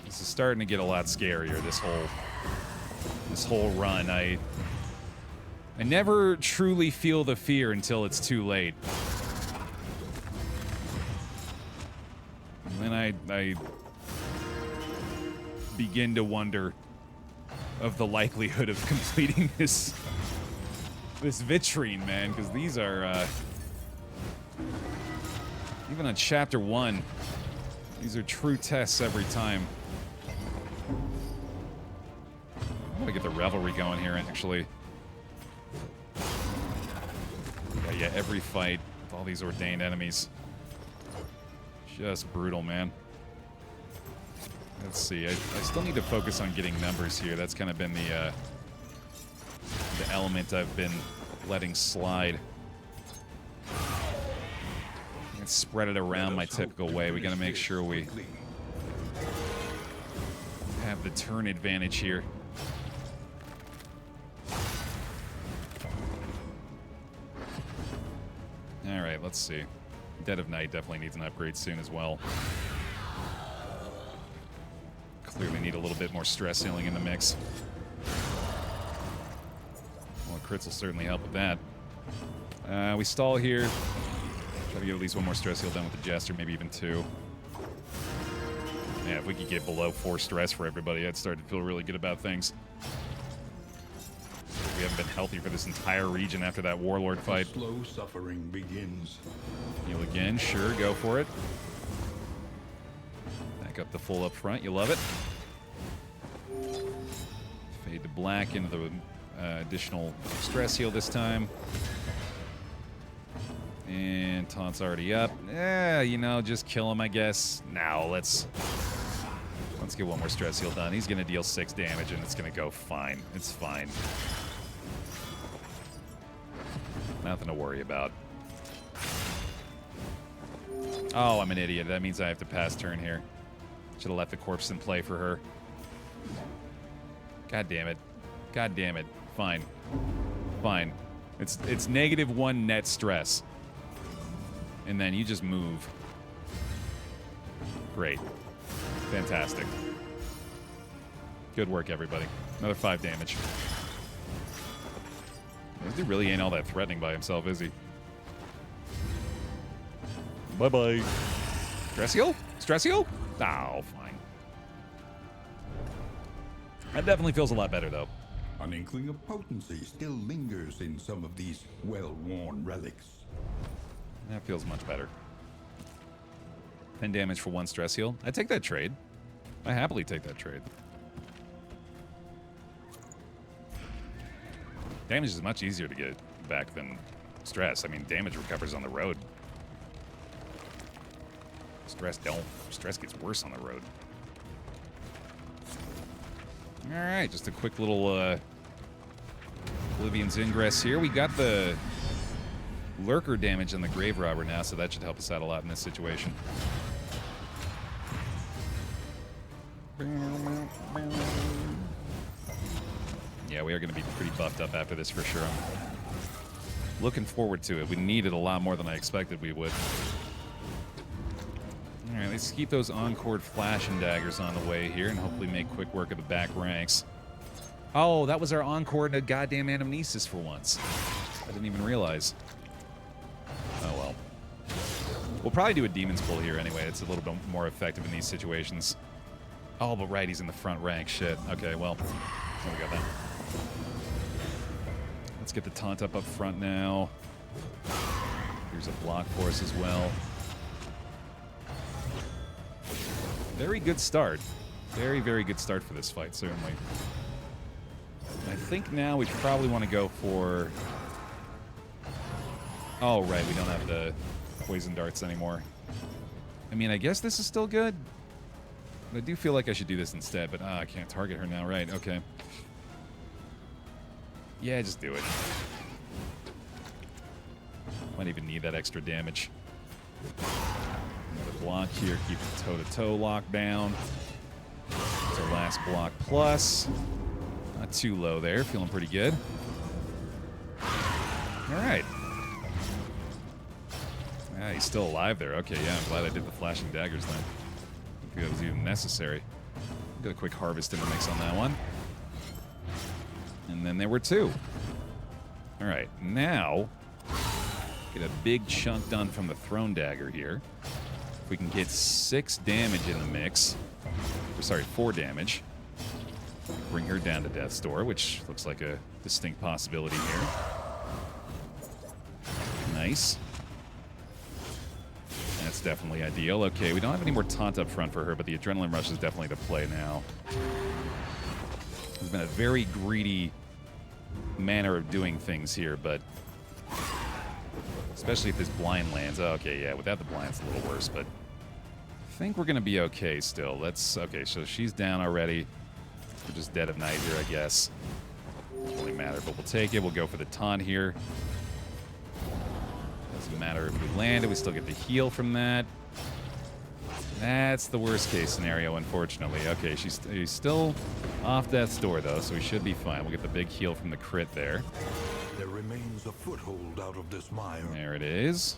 This is starting to get a lot scarier, this whole run. I never truly feel the fear until it's too late. And then I begin to wonder of the likelihood of completing this vitrine, man, because these are even on chapter 1, these are true tests every time. I'm gonna get the revelry going here, actually. Yeah, every fight with all these ordained enemies. Just brutal, man. Let's see. I still need to focus on getting numbers here. That's kind of been the element I've been letting slide. And spread it around my typical way. We got to make sure we have the turn advantage here. All right, let's see. Dead of Night definitely needs an upgrade soon as well. Clearly need a little bit more stress healing in the mix. Well, crits will certainly help with that. We stall here. Try to get at least one more stress heal done with the Jester, maybe even 2. Yeah, if we could get below 4 stress for everybody, I'd start to feel really good about things. We haven't been healthy for this entire region after that Warlord fight. Slow suffering begins. Heal again, sure, go for it. Back up the full up front, you love it. Fade to black into the additional stress heal this time. And taunt's already up. You know, just kill him, I guess. Now let's get one more stress heal done. He's gonna deal 6 damage and it's gonna go fine. It's fine. Nothing to worry about. Oh, I'm an idiot. That means I have to pass turn here. Should have left the corpse in play for her. God damn it. God damn it. Fine. Fine. It's -1 net stress. And then you just move. Great. Fantastic. Good work, everybody. Another 5 damage. This dude really ain't all that threatening by himself, is he? Bye-bye. Stress heal? Stress heal? Oh, fine. That definitely feels a lot better, though. An inkling of potency still lingers in some of these well-worn relics. That feels much better. 10 damage for 1 stress heal. I take that trade. I happily take that trade. Damage is much easier to get back than stress. I mean, damage recovers on the road. Stress don't. Stress gets worse on the road. All right, just a quick little Oblivion's Ingress here. We got the lurker damage on the Grave Robber now, so that should help us out a lot in this situation. Yeah, we are going to be pretty buffed up after this for sure. I'm looking forward to it. We needed a lot more than I expected we would. All right, let's keep those Encored Flash and Daggers on the way here and hopefully make quick work of the back ranks. Oh, that was our Encore and a goddamn Anamnesis for once. I didn't even realize. Oh, well. We'll probably do a Demon's Pull here anyway. It's a little bit more effective in these situations. Oh, but right, he's in the front rank. Shit. Okay, well, we got that. Let's get the taunt up front now. Here's a block for us as well. Very good start. Very, very good start for this fight, certainly. I think now we probably want to go for... Oh, right, we don't have the poison darts anymore. I mean, I guess this is still good. But I do feel like I should do this instead, but I can't target her now. Right, okay. Yeah, just do it. Might even need that extra damage. Another block here, keep the toe-to-toe locked down. It's our last block plus. Not too low there, feeling pretty good. All right. Ah, he's still alive there. Okay, yeah, I'm glad I did the flashing daggers then. I don't think that was even necessary. Got a quick harvest in the mix on that one. And then there were two. All right, now get a big chunk done from the thrown dagger here. If we can get 6 damage in the mix, or sorry, 4 damage, bring her down to death's door, which looks like a distinct possibility here. Nice. That's definitely ideal. Okay, we don't have any more taunt up front for her, but the adrenaline rush is definitely the play now. There's been a very greedy manner of doing things here, but especially if this blind lands. Oh, okay, yeah, without the blind, it's a little worse, but I think we're going to be okay still. Let's... Okay, so she's down already. We're just dead of night here, I guess. Doesn't really matter, but we'll take it. We'll go for the taunt here. Doesn't matter if we land it. We still get the heal from that. That's the worst case scenario, unfortunately. Okay, she's still off death's door, though, so we should be fine. We'll get the big heal from the crit there. There remains a foothold out of this mire. There it is.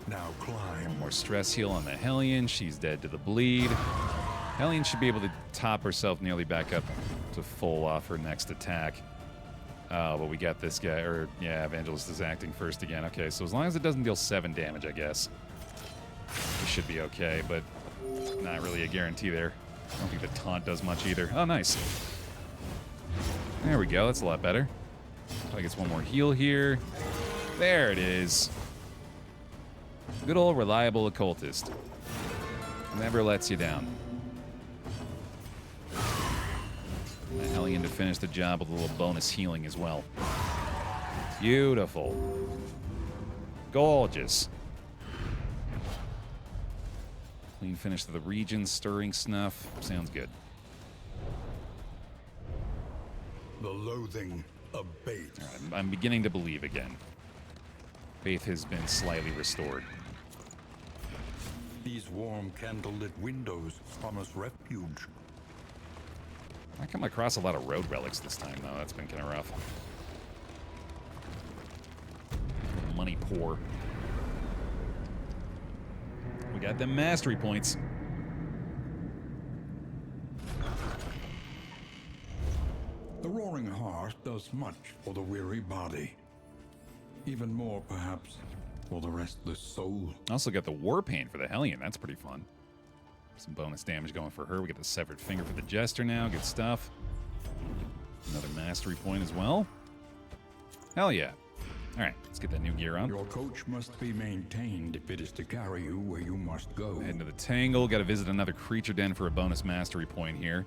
Now climb. One more stress heal on the Hellion. She's dead to the bleed. Hellion should be able to top herself nearly back up to full off her next attack. Oh, but we got this guy, or yeah, Evangelist is acting first again. Okay, so as long as it doesn't deal 7 damage, I guess, we should be okay, but not really a guarantee there. I don't think the taunt does much either. Oh, nice. There we go, that's a lot better. I guess one more heal here. There it is. Good old reliable occultist. Never lets you down. And the Hellion to finish the job with a little bonus healing as well. Beautiful. Gorgeous. Clean finish to the region, stirring snuff. Sounds good. The loathing abates. All right, I'm beginning to believe again. Faith has been slightly restored. These warm candlelit windows promise refuge. I come across a lot of road relics this time, though. That's been kind of rough. Money poor. We got them mastery points. The roaring heart does much for the weary body. Even more, perhaps, for the restless soul. Also got the war paint for the Hellion. That's pretty fun. Some bonus damage going for her. We get the severed finger for the Jester now. Good stuff. Another mastery point as well. Hell yeah. All right, let's get that new gear on. Your coach must be maintained if it is to carry you where you must go. Head into the Tangle. Got to visit another creature den for a bonus mastery point here.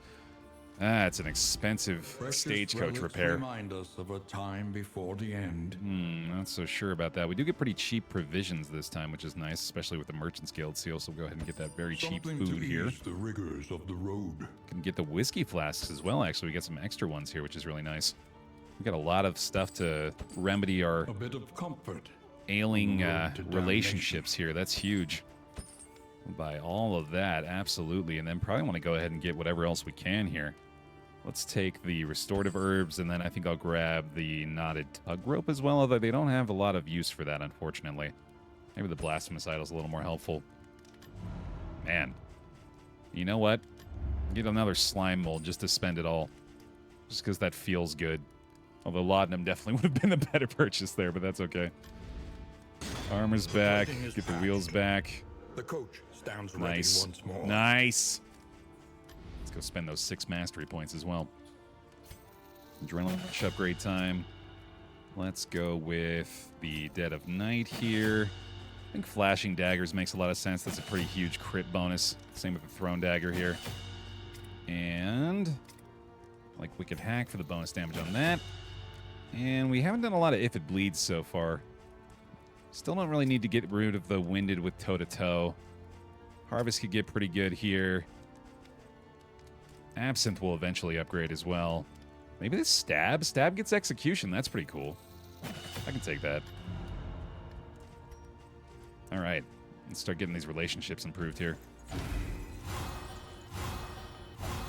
Ah, it's an expensive stagecoach repair. Remind us of a time before the end. Not so sure about that. We do get pretty cheap provisions this time, which is nice, especially with the Merchant's Guild seal. So we'll go ahead and get that very cheap Something food to here. ease the rigors of the road. Can get the whiskey flasks as well, actually. We get some extra ones here, which is really nice. We got a lot of stuff to remedy our A bit of comfort. ailing road to relationships here. That's huge. We'll buy all of that, absolutely. And then probably want to go ahead and get whatever else we can here. Let's take the restorative herbs, and then I think I'll grab the knotted tug rope as well, although they don't have a lot of use for that, unfortunately. Maybe the blasphemous idol's a little more helpful. Man. You know what? Get another slime mold just to spend it all. Just because that feels good. Although laudanum definitely would have been the better purchase there, but that's okay. Armor's back. Get the wheels back. The coach stands ready Nice. once more. Nice. Let's Go spend those 6 mastery points as well. Adrenaline rush upgrade time. Let's go with the Dead of Night here. I think flashing daggers makes a lot of sense. That's a pretty huge crit bonus. Same with the thrown dagger here. And like Wicked Hack for the bonus damage on that. And we haven't done a lot of If It Bleeds so far. Still don't really need to get rid of the Winded with toe-to-toe. Harvest could get pretty good here. Absinthe will eventually upgrade as well. Maybe this Stab? Stab gets Execution. That's pretty cool. I can take that. All right. Let's start getting these relationships improved here.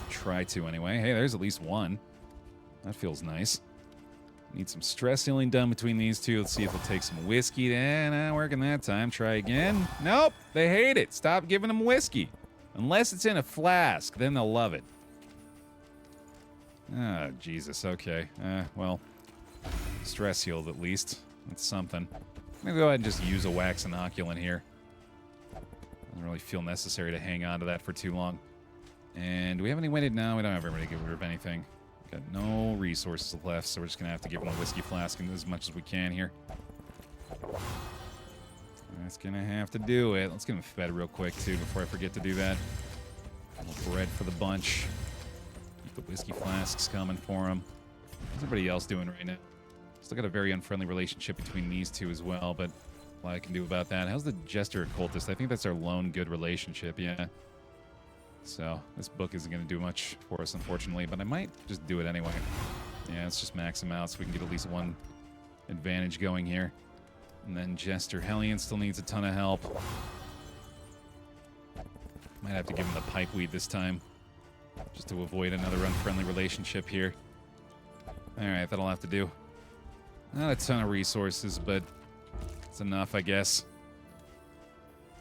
Try to, anyway. Hey, there's at least one. That feels nice. Need some stress healing done between these two. Let's see if we'll take some whiskey. Not working that time. Try again. Nope. They hate it. Stop giving them whiskey. Unless it's in a flask. Then they'll love it. Ah, Jesus. Okay. Well, stress healed at least. That's something. I'm going to go ahead and just use a wax inoculant here. Doesn't really feel necessary to hang on to that for too long. And do we have any winded? No, we don't have everybody to get rid of anything. Got no resources left, so we're just going to have to give him a whiskey flask as much as we can here. That's going to have to do it. Let's get him fed real quick, too, before I forget to do that. A little bread for the bunch. Keep the whiskey flasks coming for him. What's everybody else doing right now? Still got a very unfriendly relationship between these two as well, but a lot I can do about that. How's the Jester Occultist? I think that's our lone good relationship, yeah. So this book isn't going to do much for us, unfortunately, but I might just do it anyway. Yeah, let's just max him out so we can get at least one advantage going here. And then Jester Hellion still needs a ton of help. Might have to give him the pipeweed this time, just to avoid another unfriendly relationship here. Alright, that'll have to do. Not a ton of resources, but it's enough, I guess.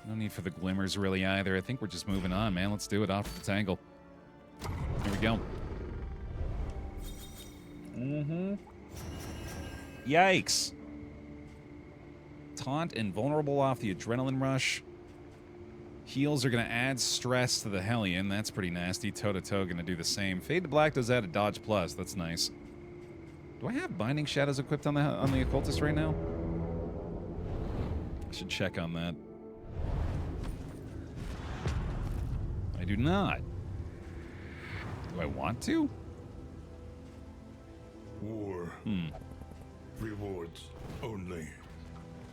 No need for the glimmers, really, either. I think we're just moving on, man. Let's do it. Off the tangle. Here we go. Yikes. Taunt and vulnerable off the adrenaline rush. Heals are going to add stress to the Hellion. That's pretty nasty. Toe-to-toe going to do the same. Fade to Black does add a dodge plus. That's nice. Do I have Binding Shadows equipped on the Occultist right now? I should check on that. I do not. Do I want to? War. Rewards only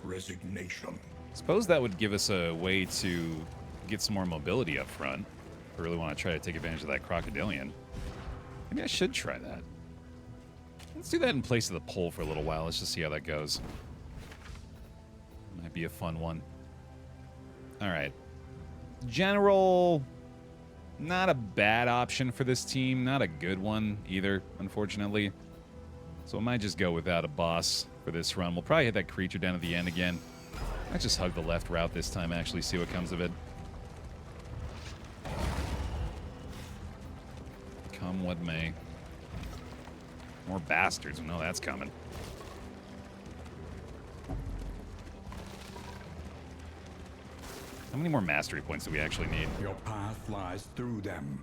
resignation. Suppose that would give us a way to get some more mobility up front. I really want to try to take advantage of that crocodilian. Maybe I should try that. Let's do that in place of the pole for a little while. Let's just see how that goes. Might be a fun one. All right. General, not a bad option for this team. Not a good one either, unfortunately. So I might just go without a boss for this run. We'll probably hit that creature down at the end again. Might just hug the left route this time, actually, see what comes of it. Come what may. More bastards. We know that's coming. How many more mastery points do we actually need? Your path lies through them,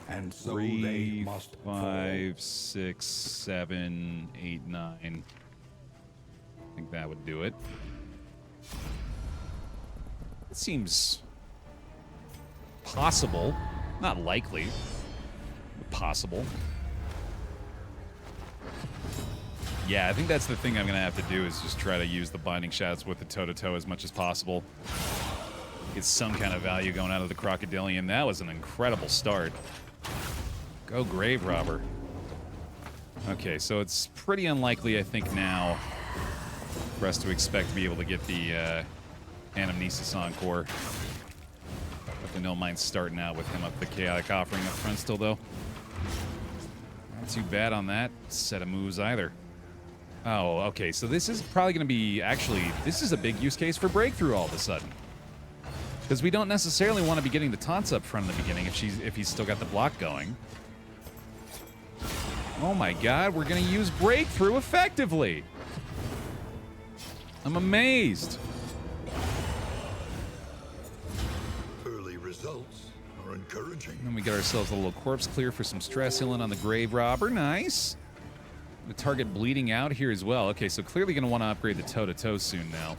and so 3, they must 5, fall. 6, 7, 8, 9. I think that would do it. It seems possible. Not likely, but possible. Yeah, I think that's the thing I'm going to have to do is just try to use the Binding Shadows with the toe-to-toe as much as possible. Get some kind of value going out of the crocodilian. That was an incredible start. Go Grave Robber. Okay, so it's pretty unlikely, I think, now for us to expect to be able to get the Anamnesis Encore. Definitely don't mind starting out with him up the Chaotic Offering up front still, though. Not too bad on that set of moves either. Oh, okay, so this is probably going to be, actually, this is a big use case for Breakthrough all of a sudden. Because we don't necessarily want to be getting the taunts up front in the beginning if he's still got the block going. Oh my god, we're going to use Breakthrough effectively! I'm amazed. Early results are encouraging. And then we get ourselves a little corpse clear for some stress healing on the grave robber. Nice. The target bleeding out here as well. Okay, so clearly going to want to upgrade the toe-to-toe soon now.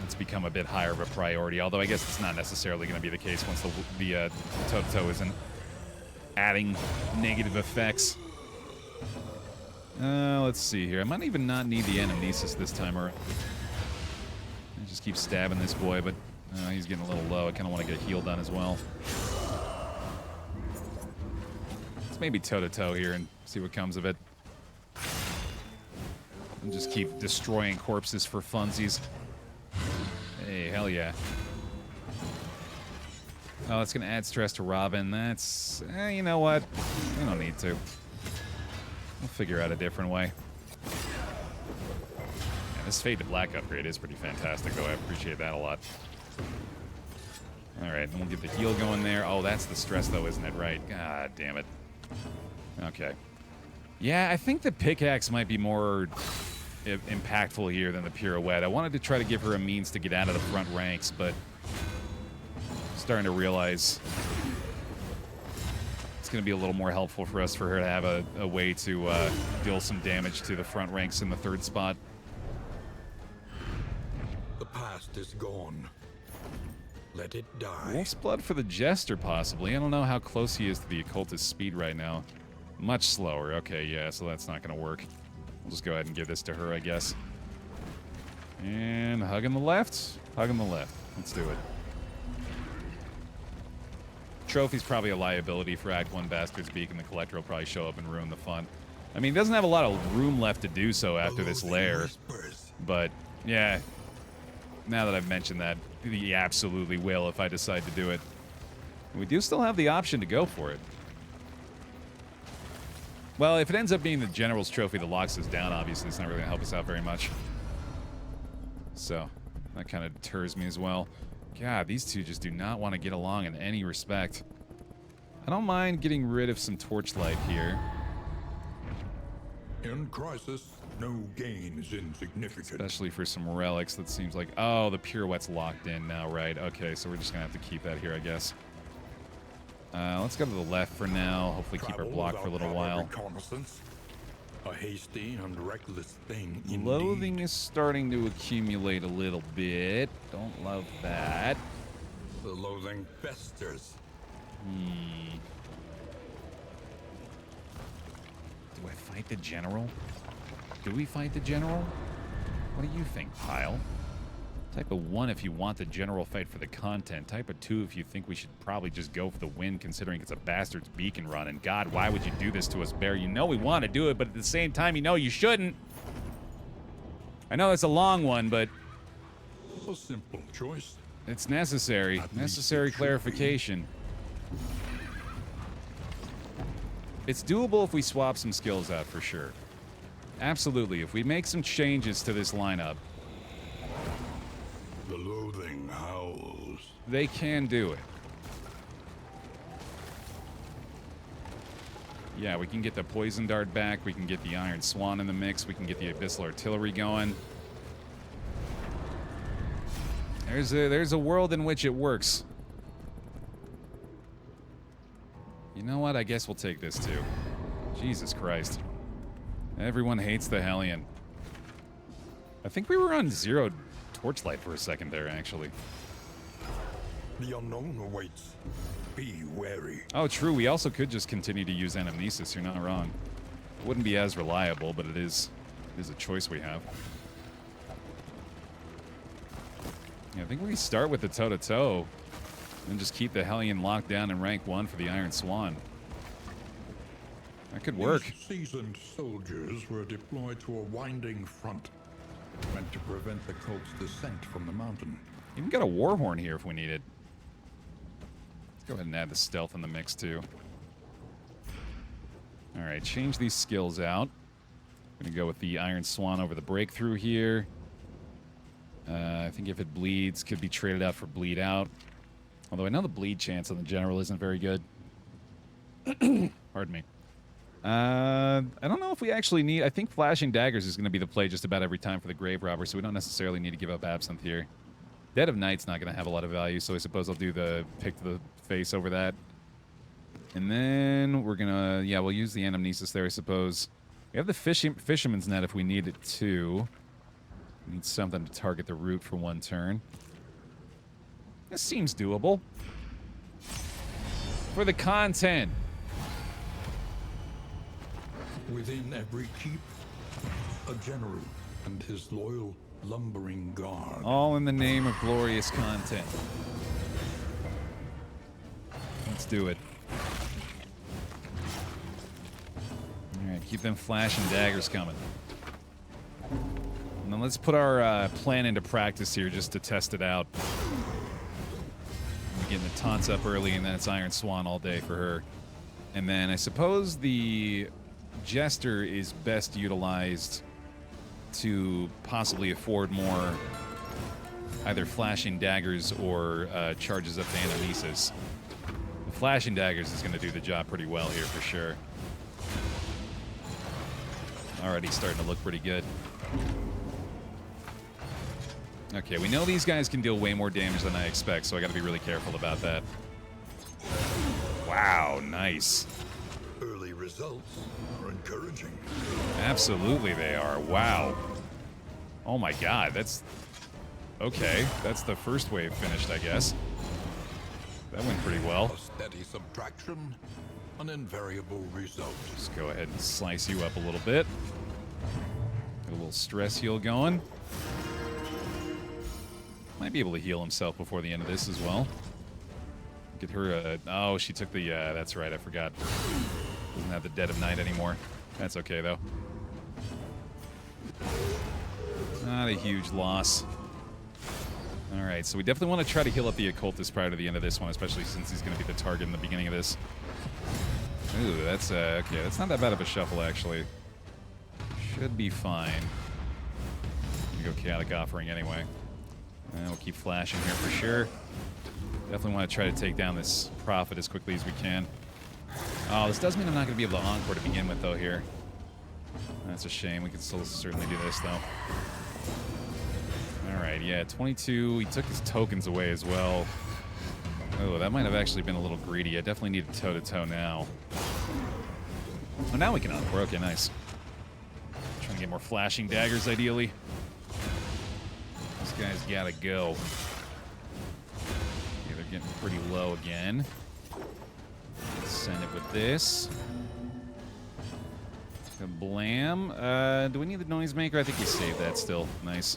It's become a bit higher of a priority, although I guess it's not necessarily going to be the case once the toe-to-toe isn't adding negative effects. Let's see here. I might even not need the anamnesis this time, or I just keep stabbing this boy, but he's getting a little low. I kind of want to get a heal done as well. Let's maybe toe-to-toe here and see what comes of it. And just keep destroying corpses for funsies. Hey, hell yeah. Oh, it's going to add stress to Robin. That's... you know what? We don't need to. We'll figure out a different way. Yeah, this Fade to Black upgrade is pretty fantastic, though. I appreciate that a lot. Alright, and we'll get the heal going there. Oh, that's the stress, though, isn't it? Right. God damn it. Okay. Yeah, I think the pickaxe might be more impactful here than the pirouette. I wanted to try to give her a means to get out of the front ranks, but starting to realize it's going to be a little more helpful for us for her to have a way to deal some damage to the front ranks in the third spot. The past is gone. Let it die. Wolf's Blood for the Jester, possibly. I don't know how close he is to the occultist speed right now. Much slower. Okay, yeah, so that's not going to work. We'll just go ahead and give this to her, I guess. And hug on the left. Hug on the left. Let's do it. Trophy's probably a liability for Act 1 Bastard's Beak, and the Collector will probably show up and ruin the fun. I mean, he doesn't have a lot of room left to do so after this lair. But, yeah. Now that I've mentioned that, he absolutely will if I decide to do it. We do still have the option to go for it. Well, if it ends up being the General's Trophy that locks us down, obviously it's not really going to help us out very much. So, that kind of deters me as well. God, these two just do not want to get along in any respect. I don't mind getting rid of some torchlight here. In crisis, no gain is insignificant. Especially for some relics, that seems like... Oh, the pirouette's locked in now, right. Okay, so we're just going to have to keep that here, I guess. Let's go to the left for now. Hopefully keep our block for a little while. A hasty and reckless thing indeed. Loathing is starting to accumulate a little bit. Don't love that. The loathing festers. Do I fight the General? Do we fight the General? What do you think, Pile? Type of 1 if you want the General fight for the content. Type of 2 if you think we should probably just go for the win, considering it's a Bastard's Beacon run. And God, why would you do this to us, Baer? You know we want to do it, but at the same time, you know you shouldn't. I know it's a long one, but... A simple choice. It's necessary. Necessary clarification. It's doable if we swap some skills out, for sure. Absolutely. If we make some changes to this lineup... The loathing howls. They can do it. Yeah, we can get the Poison Dart back. We can get the Iron Swan in the mix. We can get the Abyssal Artillery going. There's a world in which it works. You know what? I guess we'll take this too. Jesus Christ. Everyone hates the Hellion. I think we were on 0 torchlight for a second there, actually. The unknown awaits. Be wary. Oh, true. We also could just continue to use Anamnesis. You're not wrong. It wouldn't be as reliable, but it is a choice we have. Yeah, I think we can start with the toe-to-toe and just keep the Hellion locked down in rank 1 for the Iron Swan. That could work. These seasoned soldiers were deployed to a winding front, meant to prevent the cult's descent from the mountain. Even got a Warhorn here if we need it. Let's go ahead and add the stealth in the mix too. Alright, change these skills out. I'm gonna go with the Iron Swan over the breakthrough here. I think if it bleeds, could be traded out for bleed out. Although I know the bleed chance on the General isn't very good. Pardon me. I don't know if we actually need... I think Flashing Daggers is going to be the play just about every time for the Grave Robber, so we don't necessarily need to give up Absinthe here. Dead of Night's not going to have a lot of value, so I suppose I'll do the pick to the face over that. And then we're going to, yeah, we'll use the Anamnesis there, I suppose. We have the Fisherman's Net if we need it too. We need something to target the root for one turn. This seems doable. For the content. Within every keep, a general and his loyal lumbering guard. All in the name of glorious content. Let's do it. Alright, keep them flashing daggers coming. And then let's put our plan into practice here just to test it out. We're getting the taunts up early, and then it's Iron Swan all day for her. And then I suppose the Jester is best utilized to possibly afford more either flashing daggers or charges up to Anamnesis. The flashing daggers is going to do the job pretty well here for sure. Already starting to look pretty good. Okay, we know these guys can deal way more damage than I expect, so I got to be really careful about that. Wow, nice. Early results are encouraging. Absolutely they are. Wow. Oh my god, that's... Okay, that's the first wave finished, I guess. That went pretty well. A steady subtraction, an invariable result. Just go ahead and slice you up a little bit. Get a little stress heal going. Might be able to heal himself before the end of this as well. Get her a... Oh, she took the... that's right, I forgot. Doesn't have the Dead of Night anymore. That's okay, though. Not a huge loss. Alright, so we definitely want to try to heal up the Occultist prior to the end of this one, especially since he's going to be the target in the beginning of this. Ooh, that's... okay, that's not that bad of a shuffle, actually. Should be fine. I'm going to go Chaotic Offering anyway. And we'll keep flashing here for sure. Definitely want to try to take down this Prophet as quickly as we can. Oh, this does mean I'm not going to be able to Encore to begin with, though, here. That's a shame. We can still certainly do this, though. Alright, yeah, 22. He took his tokens away as well. Oh, that might have actually been a little greedy. I definitely need a toe-to-toe now. Oh, now we can Encore. Okay, nice. Trying to get more flashing daggers, ideally. This guy's gotta go. Okay, they're getting pretty low again. Let's send it with this. Blam. Do we need the Noisemaker? I think we saved that still. Nice.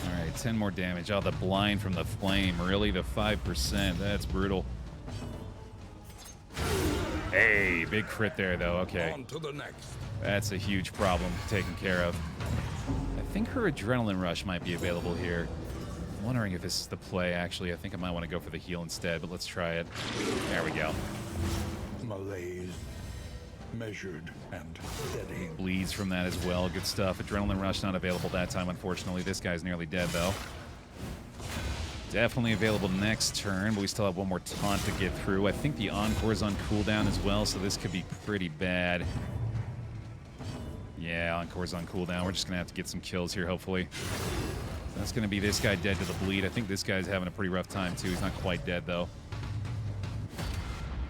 Alright, 10 more damage. Oh, the blind from the flame. Really? The 5%. That's brutal. Hey, big crit there, though. Okay. On to the next. That's a huge problem taken care of. I think her Adrenaline Rush might be available here. I'm wondering if this is the play, actually. I think I might want to go for the heal instead, but let's try it. There we go. Malaise. Measured and steady. Bleeds from that as well. Good stuff. Adrenaline Rush not available that time, unfortunately. This guy's nearly dead, though. Definitely available next turn, but we still have one more taunt to get through. I think the Encore's on cooldown as well, so this could be pretty bad. Yeah, Encore's on cooldown. We're just going to have to get some kills here, hopefully. That's going to be this guy dead to the bleed. I think this guy's having a pretty rough time, too. He's not quite dead, though.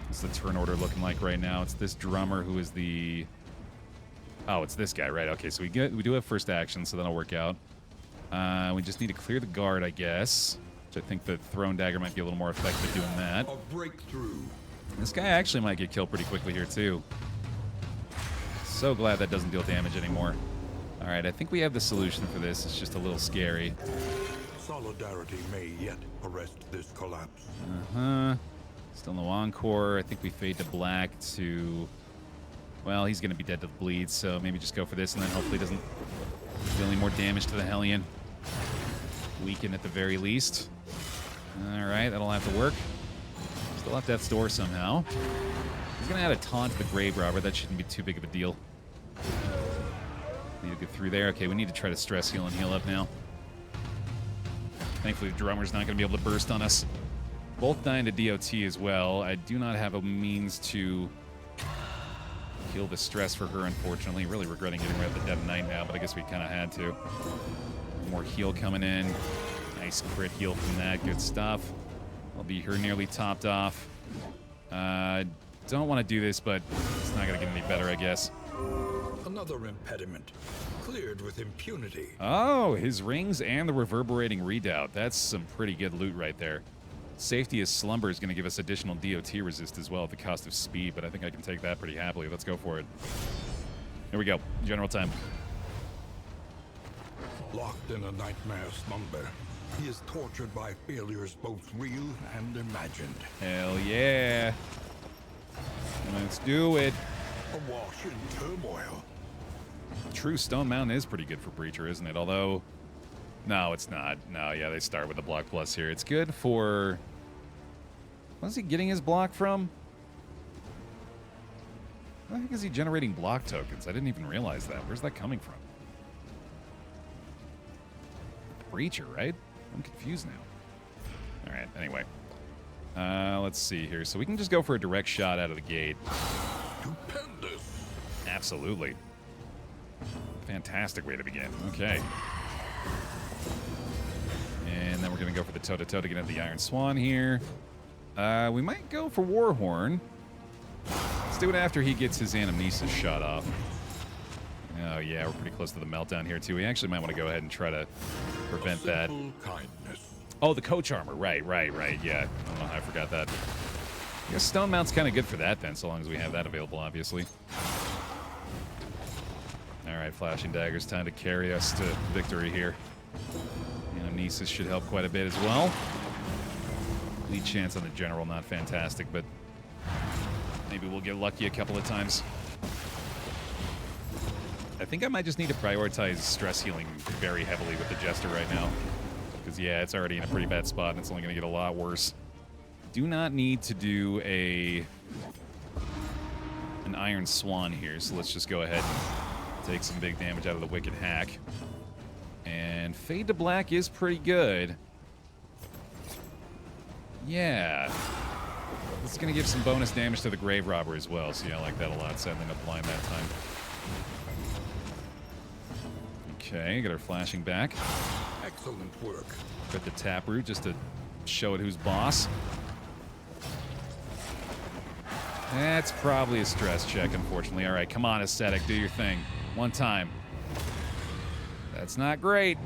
What's the turn order looking like right now? It's this drummer who is the... Oh, it's this guy, right? Okay, so we do have first action, so that'll work out. We just need to clear the guard, I guess. Which I think the thrown dagger might be a little more effective doing that. A breakthrough. This guy actually might get killed pretty quickly here, too. So glad that doesn't deal damage anymore. All right, I think we have the solution for this. It's just a little scary. Solidarity may yet arrest this collapse. Uh-huh. Still no Encore. I think we fade to black to... Well, he's going to be dead to the bleed, so maybe just go for this and then hopefully doesn't deal any more damage to the Hellion. Weaken at the very least. All right, that'll have to work. Still have Death's Door somehow. He's going to add a taunt to the Grave Robber. That shouldn't be too big of a deal. Need to get through there. Okay, we need to try to stress heal and heal up now. Thankfully, the drummer's not going to be able to burst on us. Both dying to DOT as well. I do not have a means to heal the stress for her, unfortunately. Really regretting getting rid of the Dead of Night now, but I guess we kind of had to. more heal coming in. Nice crit heal from that. Good stuff. I'll be here nearly topped off. Don't want to do this, but it's not going to get any better, I guess. Another impediment. Cleared with impunity. Oh, his rings and the reverberating redoubt. That's some pretty good loot right there. Safety as Slumber is going to give us additional DOT resist as well at the cost of speed, but I think I can take that pretty happily. Let's go for it. Here we go. General time. Locked in a nightmare slumber, he is tortured by failures both real and imagined. Hell yeah. Let's do it. Awash in turmoil. True, Stone Mountain is pretty good for Breacher, isn't it? Although, no, it's not. No, yeah, they start with a block plus here. It's good for... Where's he getting his block from? How the heck is he generating block tokens? I didn't even realize that. Where's that coming from? Breacher, right? I'm confused now. All right, anyway. Let's see here. So we can just go for a direct shot out of the gate. Stupendous. Absolutely. Fantastic way to begin. Okay. And then we're going to go for the toe-to-toe to get into the Iron Swan here. We might go for Warhorn. Let's do it after he gets his Anamnesis shot off. Oh, yeah, we're pretty close to the meltdown here, too. We actually might want to go ahead and try to prevent that. Kindness. Oh, the coach armor. Right. Yeah, I don't know how I forgot that. I guess Stone Mount's kind of good for that, then, so long as we have that available, obviously. All right, Flashing Daggers, time to carry us to victory here. Anamnesis should help quite a bit as well. Lead chance on the General, not fantastic, but maybe we'll get lucky a couple of times. I think I might just need to prioritize stress healing very heavily with the Jester right now. Because, yeah, it's already in a pretty bad spot, and it's only going to get a lot worse. Do not need to do an Iron Swan here, so let's just go ahead and take some big damage out of the Wicked Hack. And Fade to Black is pretty good. Yeah. This is going to give some bonus damage to the Grave Robber as well, so yeah, I like that a lot. Sadly, no blind that time. Okay, get our flashing back. Excellent work. Got the Taproot just to show it who's boss. That's probably a stress check, unfortunately. All right, come on, Ascetic, do your thing. One time. That's not great.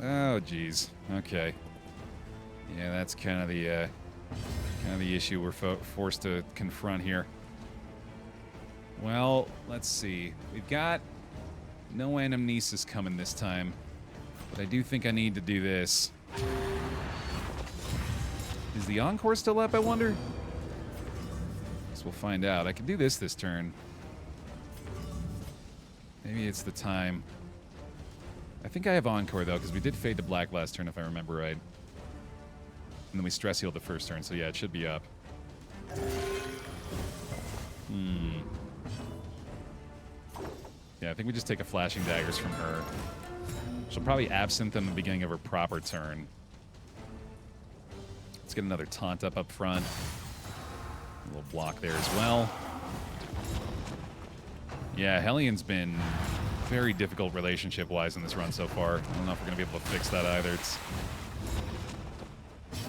Oh, geez. Okay. Yeah, that's kind of the issue we're forced to confront here. Well, let's see. We've got no Anamnesis coming this time, but I do think I need to do this. Is the Encore still up, I wonder? Guess we'll find out. I can do this turn. Maybe it's the time. I think I have Encore, though, because we did Fade to Black last turn, if I remember right. And then we stress healed the first turn, so yeah, it should be up. Yeah, I think we just take a Flashing Daggers from her. She'll probably Absinthe in the beginning of her proper turn. Let's get another Taunt up front. A little block there as well. Yeah, Hellions been very difficult relationship-wise in this run so far. I don't know if we're going to be able to fix that either. It's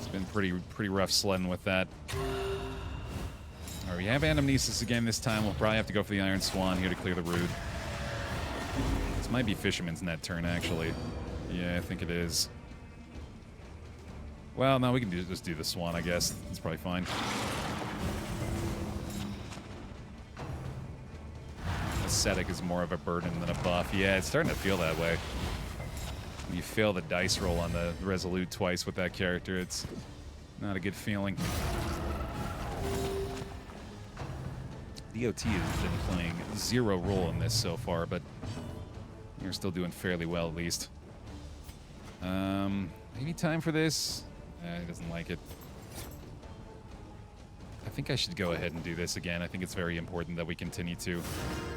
been pretty rough sledding with that. All right, we have Anamnesis again this time. We'll probably have to go for the Iron Swan here to clear the Root. This might be Fisherman's Net turn, actually. Yeah, I think it is. Well, no, we can just do the Swan, I guess. It's probably fine. Ascetic is more of a burden than a buff. Yeah, it's starting to feel that way. When you fail the dice roll on the Resolute twice with that character, it's not a good feeling. DOT has been playing zero role in this so far, but you're still doing fairly well at least. Maybe time for this? He doesn't like it. I think I should go ahead and do this again. I think it's very important that we continue to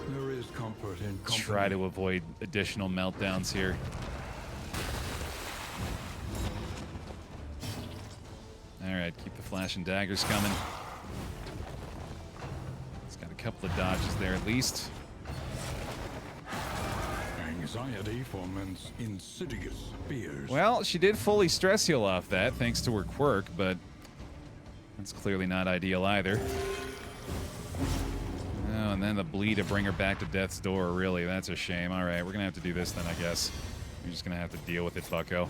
There is comfort in company. try to avoid additional meltdowns here. All right, keep the Flash and Daggers coming. It's got a couple of dodges there at least. anxiety foments insidious fears. Well, she did fully stress heal off that, thanks to her quirk, but that's clearly not ideal either. Oh, and then the bleed to bring her back to death's door, really. That's a shame. All right, we're going to have to do this then, I guess. You're just going to have to deal with it, bucko.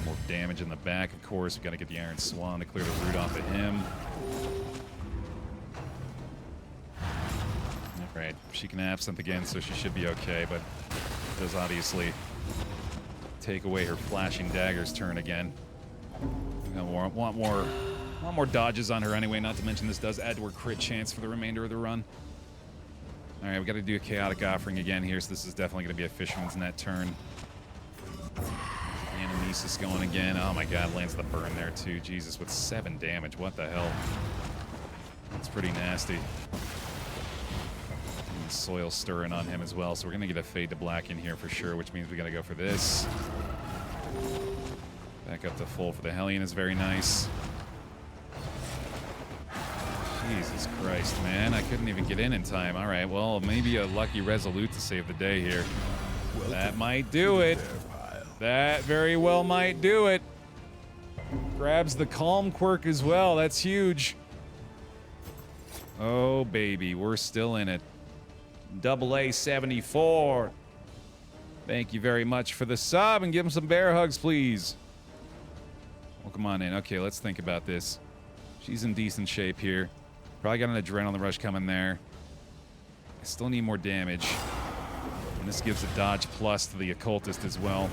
More damage in the back, of course. We've got to get the Iron Swan to clear the root off of him. Right, she can absinthe again, so she should be okay, but it does obviously take away her flashing dagger's turn again. I want more dodges on her anyway, not to mention this does add to her crit chance for the remainder of the run. Alright, we got to do a chaotic offering again here, so this is definitely going to be a fisherman's net turn. Anamnesis going again. Oh my god, lands the burn there too. Jesus, with 7 damage, what the hell? That's pretty nasty. Soil stirring on him as well, so we're gonna get a fade to black in here for sure, which means we gotta go for this. Back up to full for the Hellion is very nice. Jesus Christ, man, I couldn't even get in time. All right, well, maybe a lucky Resolute to save the day here. That might do it. That very well might do it. Grabs the Calm quirk as well. That's huge. Oh, baby, we're still in it. AA74. Thank you very much for the sub, and give him some bear hugs, please. Well, come on in. Okay, let's think about this. She's in decent shape here. Probably got an adrenaline rush coming there. I still need more damage. And this gives a dodge plus to the occultist as well.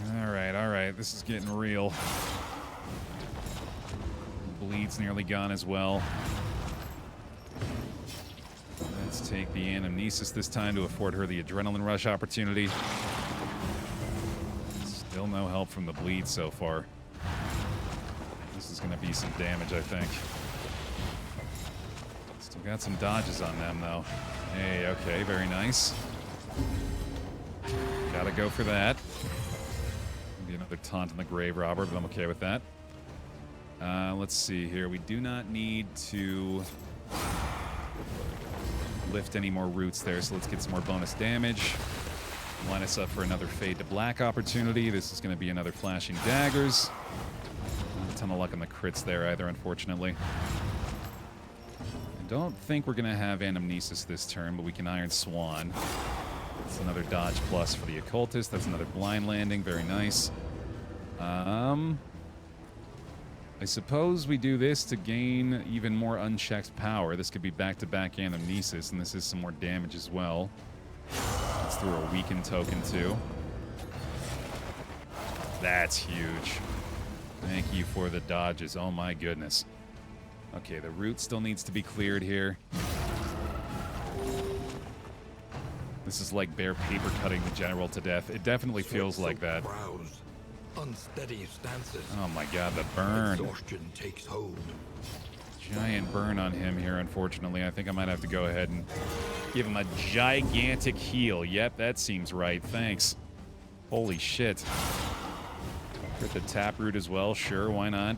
All right. This is getting real. Bleed's nearly gone as well. Let's take the Anamnesis this time to afford her the adrenaline rush opportunity. Still no help from the bleed so far. This is going to be some damage, I think. Still got some dodges on them, though. Hey, okay, very nice. Gotta go for that. Maybe another taunt on the grave robber, but I'm okay with that. Let's see here. We do not need to lift any more roots there, so let's get some more bonus damage. Line us up for another fade to black opportunity. This is going to be another flashing daggers. Not a ton of luck on the crits there either, unfortunately. I don't think we're going to have Anamnesis this turn, but we can Iron Swan. That's another dodge plus for the occultist. That's another blind landing. Very nice. I suppose we do this to gain even more unchecked power. This could be back-to-back Anamnesis, and this is some more damage as well. Let's throw a weakened token, too. That's huge. Thank you for the dodges. Oh, my goodness. Okay, the root still needs to be cleared here. This is like Baer paper cutting the general to death. It definitely feels like that. Unsteady stances. Oh my god, the burn. Exhaustion takes hold. Giant burn on him here, unfortunately. I think I might have to go ahead and give him a gigantic heal. Yep, that seems right. Thanks. Holy shit. Crit the taproot as well. Sure, why not?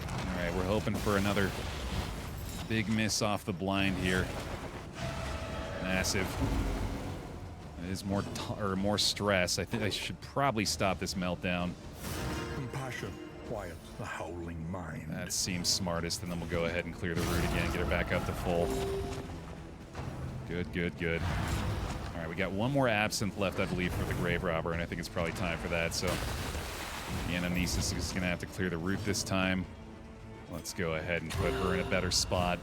Alright, we're hoping for another big miss off the blind here. Massive. It is more stress. I think I should probably stop this meltdown. Compassion quiets the howling mind. That seems smartest, and then we'll go ahead and clear the root again, get her back up to full. Good, good, good. All right, we got one more absinthe left, I believe, for the grave robber, and I think it's probably time for that. So the Anamnesis is going to have to clear the root this time. Let's go ahead and put her in a better spot.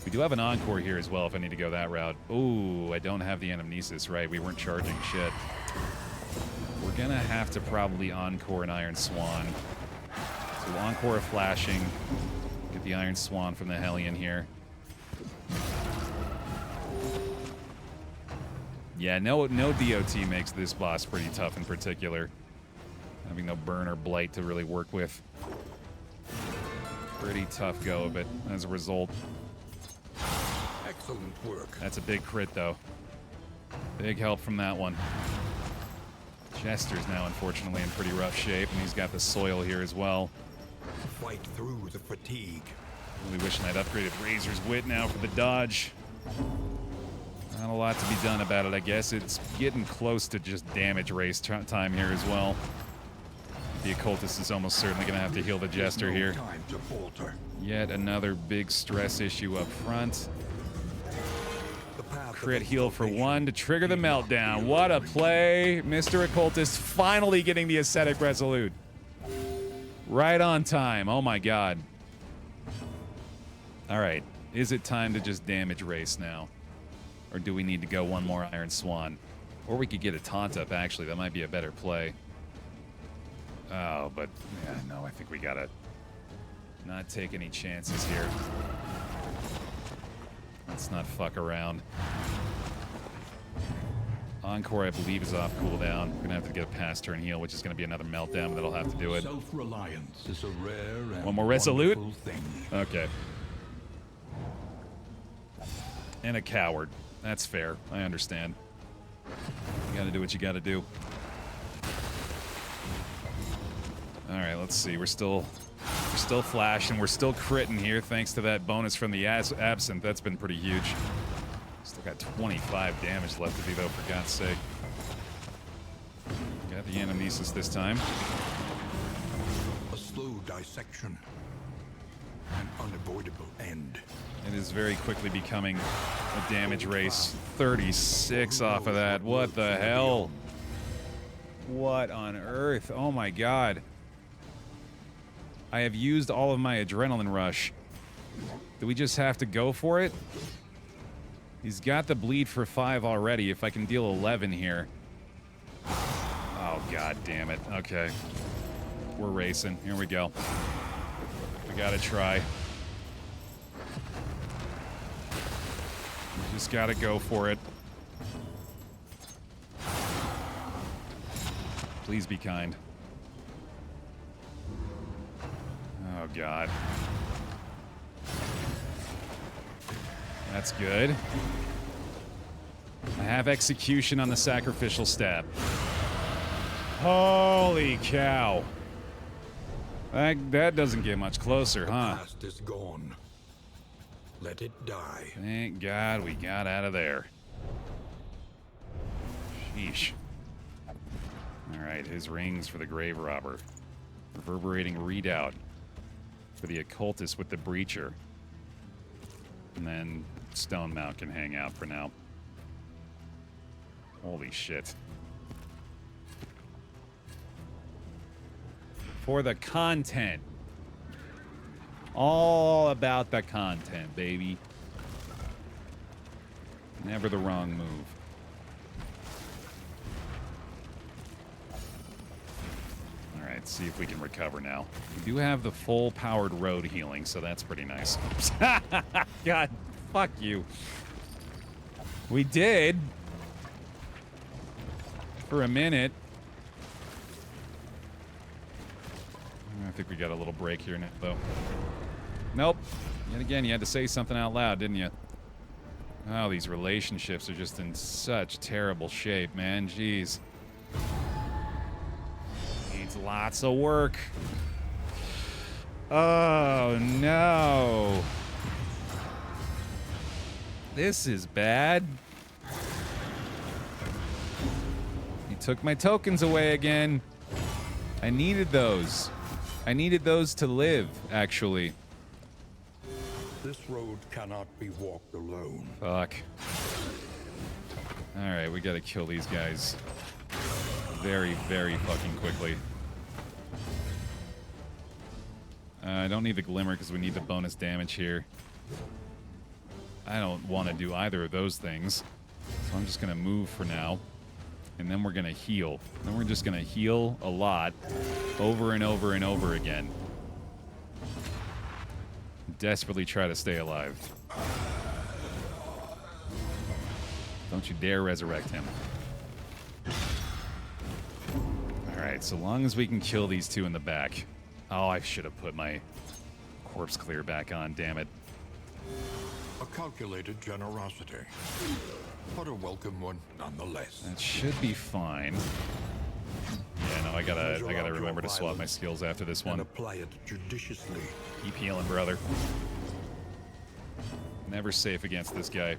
We do have an encore here as well if I need to go that route. Oh, I don't have the Anamnesis, right? We weren't charging shit. We're going to have to probably encore an Iron Swan. So we'll encore a flashing. Get the Iron Swan from the Hellion here. Yeah, no DOT makes this boss pretty tough in particular. Having no burn or blight to really work with. Pretty tough go of it as a result. Excellent work. That's a big crit, though. Big help from that one. Jester's now, unfortunately, in pretty rough shape, and he's got the soil here as well. Fight through the fatigue. Really wishing I'd upgraded Razor's Wit now for the dodge. Not a lot to be done about it, I guess. It's getting close to just damage race time here as well. The Occultist is almost certainly going to have to heal the Jester here. Time to falter. Yet another big stress issue up front. Crit heal for 1 to trigger the meltdown. What a play. Mr. Occultist finally getting the Ascetic Resolute. Right on time. Oh my god. Alright. Is it time to just damage race now? Or do we need to go one more Iron Swan? Or we could get a taunt up, actually. That might be a better play. Oh, but yeah, no, I think we gotta not take any chances here. Let's not fuck around. Encore, I believe, is off cooldown. We're gonna have to get a pass turn heal, which is gonna be another meltdown, but that'll have to do it. Self-reliance is a rare and one more resolute? wonderful thing. Okay. And a coward. That's fair. I understand. You gotta do what you gotta do. Alright, let's see. We're still flashing. We're still critting here thanks to that bonus from the Absinthe. That's been pretty huge. Still got 25 damage left to do, though, for God's sake. Got the Anamnesis this time. A slow dissection. An unavoidable end. It is very quickly becoming a damage race. 36 off of that. What the hell? What on earth? Oh my god. I have used all of my adrenaline rush. Do we just have to go for it? He's got the bleed for 5 already. If I can deal 11 here. Oh god damn it. Okay. We're racing. Here we go. We gotta try. Just gotta go for it. Please be kind. Oh, God. That's good. I have execution on the sacrificial stab. Holy cow. That doesn't get much closer, huh? The past is gone. Let it die. Thank God we got out of there. Sheesh. Alright, his rings for the Grave Robber. Reverberating Redoubt for the Occultist with the Breacher. And then Stone Mount can hang out for now. Holy shit. For the content. All about the content, baby. Never the wrong move. Alright, see if we can recover now. We do have the full powered road healing, so that's pretty nice. God, fuck you. We did. For a minute. I think we got a little break here now, though. Nope. Yet again, you had to say something out loud, didn't you? Oh, these relationships are just in such terrible shape, man. Jeez. Needs lots of work. Oh, no. This is bad. He took my tokens away again. I needed those. I needed those to live, actually. This road cannot be walked alone. Fuck. Alright, we gotta kill these guys very, very fucking quickly. I don't need the Glimmer because we need the bonus damage here. I don't want to do either of those things. So I'm just gonna move for now. And then we're gonna heal. Then we're just gonna heal a lot over and over and over again. Desperately try to stay alive. Don't you dare resurrect him. Alright, so long as we can kill these two in the back. Oh, I should have put my corpse clear back on, damn it. A calculated generosity, but a welcome one nonetheless. That should be fine. Yeah, no, I gotta remember to swap my skills after this one. And apply it judiciously. Keep healing, brother. Never safe against this guy.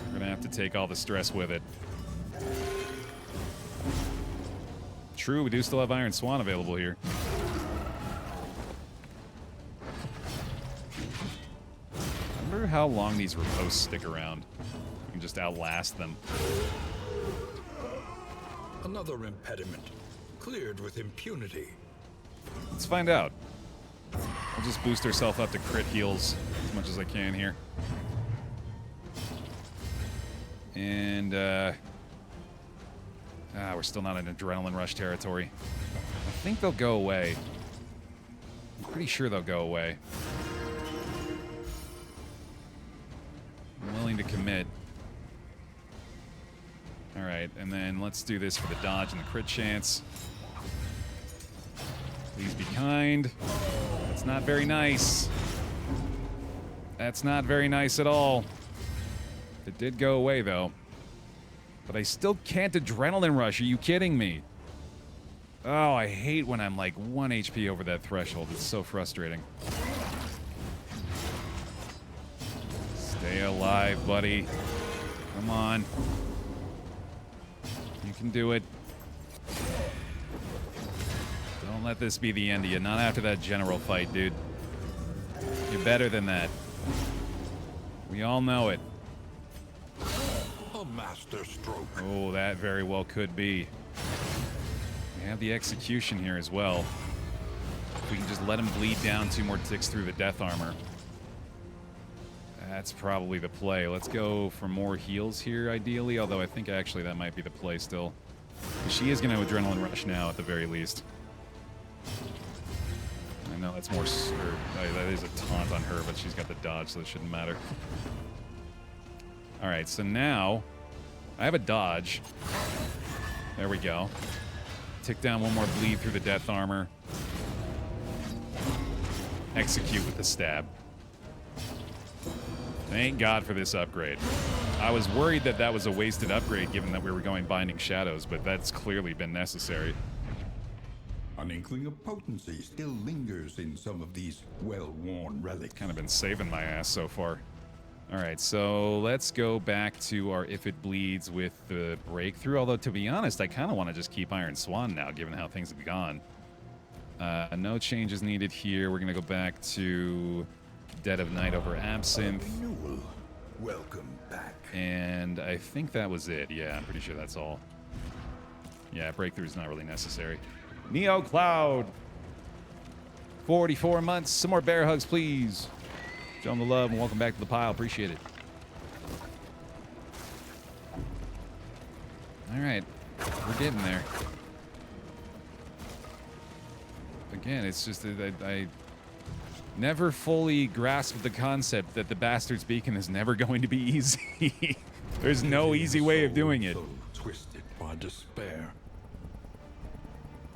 We're gonna have to take all the stress with it. True, we do still have Iron Swan available here. I wonder how long these riposts stick around. We can just outlast them. Another impediment, cleared with impunity. Let's find out. I'll just boost ourselves up to crit heals as much as I can here. And, we're still not in adrenaline rush territory. I think they'll go away. I'm pretty sure they'll go away. I'm willing to commit. Alright, and then let's do this for the dodge and the crit chance. Please be kind. That's not very nice. That's not very nice at all. It did go away, though. But I still can't adrenaline rush. Are you kidding me? Oh, I hate when I'm like 1 HP over that threshold. It's so frustrating. Stay alive, buddy. Come on. You can do it. Don't let this be the end of you. Not after that general fight, dude. You're better than that. We all know it. A master stroke. Oh, that very well could be. We have the execution here as well. If we can just let him bleed down 2 more ticks through the death armor. That's probably the play. Let's go for more heals here, ideally, although I think actually that might be the play still. She is going to adrenaline rush now, at the very least. I know that's more... that is a taunt on her, but she's got the dodge, so it shouldn't matter. Alright, so now... I have a dodge. There we go. Tick down 1 more bleed through the death armor. Execute with the stab. Thank God for this upgrade. I was worried that that was a wasted upgrade given that we were going Binding Shadows, but that's clearly been necessary. An inkling of potency still lingers in some of these well-worn relics. Kind of been saving my ass so far. Alright, so let's go back to our If It Bleeds with the breakthrough, although to be honest, I kind of want to just keep Iron Swan now, given how things have gone. No changes needed here. We're going to go back to Dead of Night over Absinthe. Renewal. Welcome back. And I think that was it. Yeah, I'm pretty sure that's all. Yeah, breakthrough is not really necessary. Neo Cloud! 44 months. Some more bear hugs, please. Show them the love and welcome back to the pile. Appreciate it. All right. We're getting there. Again, it's just that I never fully grasped the concept that the Bastard's Beacon is never going to be easy. There's no easy way of doing it. So twisted by despair.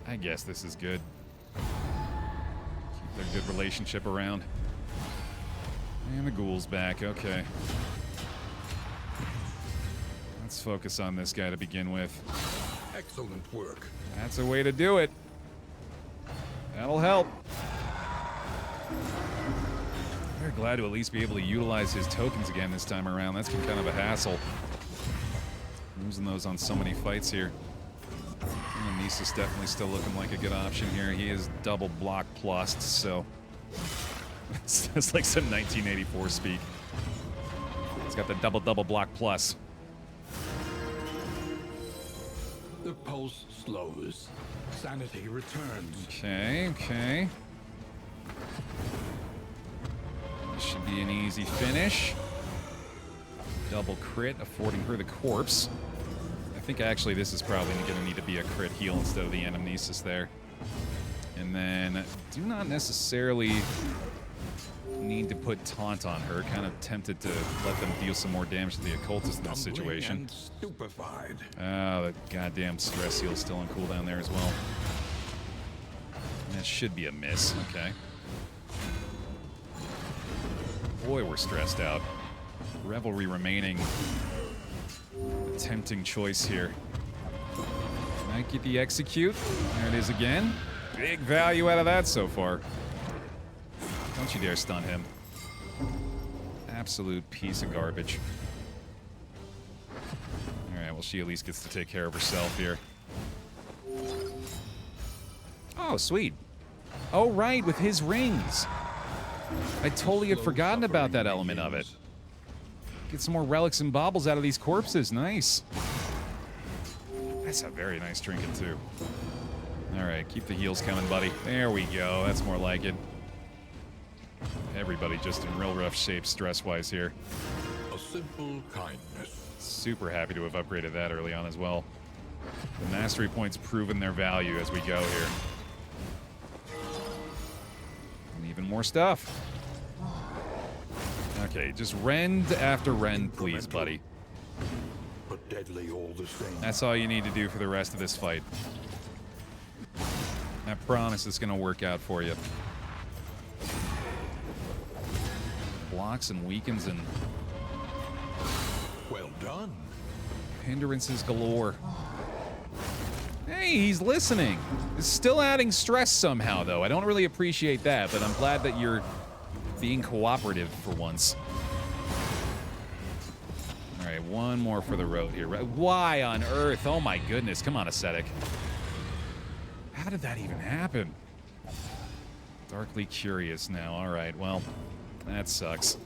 I guess this is good. Keep their good relationship around. And the ghoul's back, okay. Let's focus on this guy to begin with. Excellent work. That's a way to do it. That'll help. Very glad to at least be able to utilize his tokens again this time around. That's been kind of a hassle. Losing those on so many fights here. Nisa's definitely still looking like a good option here. He is double block plussed, so it's like some 1984 speak. He's got the double block plus. The pulse slows. Sanity returns. Okay. This should be an easy finish. Double crit, affording her the corpse. I think actually this is probably going to need to be a crit heal instead of the anamnesis there. And then do not necessarily need to put taunt on her. Kind of tempted to let them deal some more damage to the occultist in this situation. And stupefied. Oh, the goddamn stress heal's still on cooldown there as well. That should be a miss. Okay. Boy, we're stressed out. Revelry remaining. A tempting choice here. Might get the execute. There it is again. Big value out of that so far. Don't you dare stun him. Absolute piece of garbage. Alright, well, she at least gets to take care of herself here. Oh, sweet. Oh, right, with his rings. I totally had forgotten about that element of it. Get some more relics and baubles out of these corpses. Nice. That's a very nice trinket, too. Alright, keep the heals coming, buddy. There we go. That's more like it. Everybody just in real rough shape stress-wise here. A simple kindness. Super happy to have upgraded that early on as well. The mastery points proven their value as we go here. And even more stuff. Okay, just rend after rend, please, buddy. But deadly all the same. That's all you need to do for the rest of this fight. I promise it's gonna work out for you. Blocks and weakens and Well done. hindrances galore. Hey, he's listening. It's still adding stress somehow, though. I don't really appreciate that, but I'm glad that you're being cooperative for once. All right, one more for the road here. Why on earth? Oh my goodness. Come on, Ascetic. How did that even happen? Darkly curious now. All right, well, that sucks.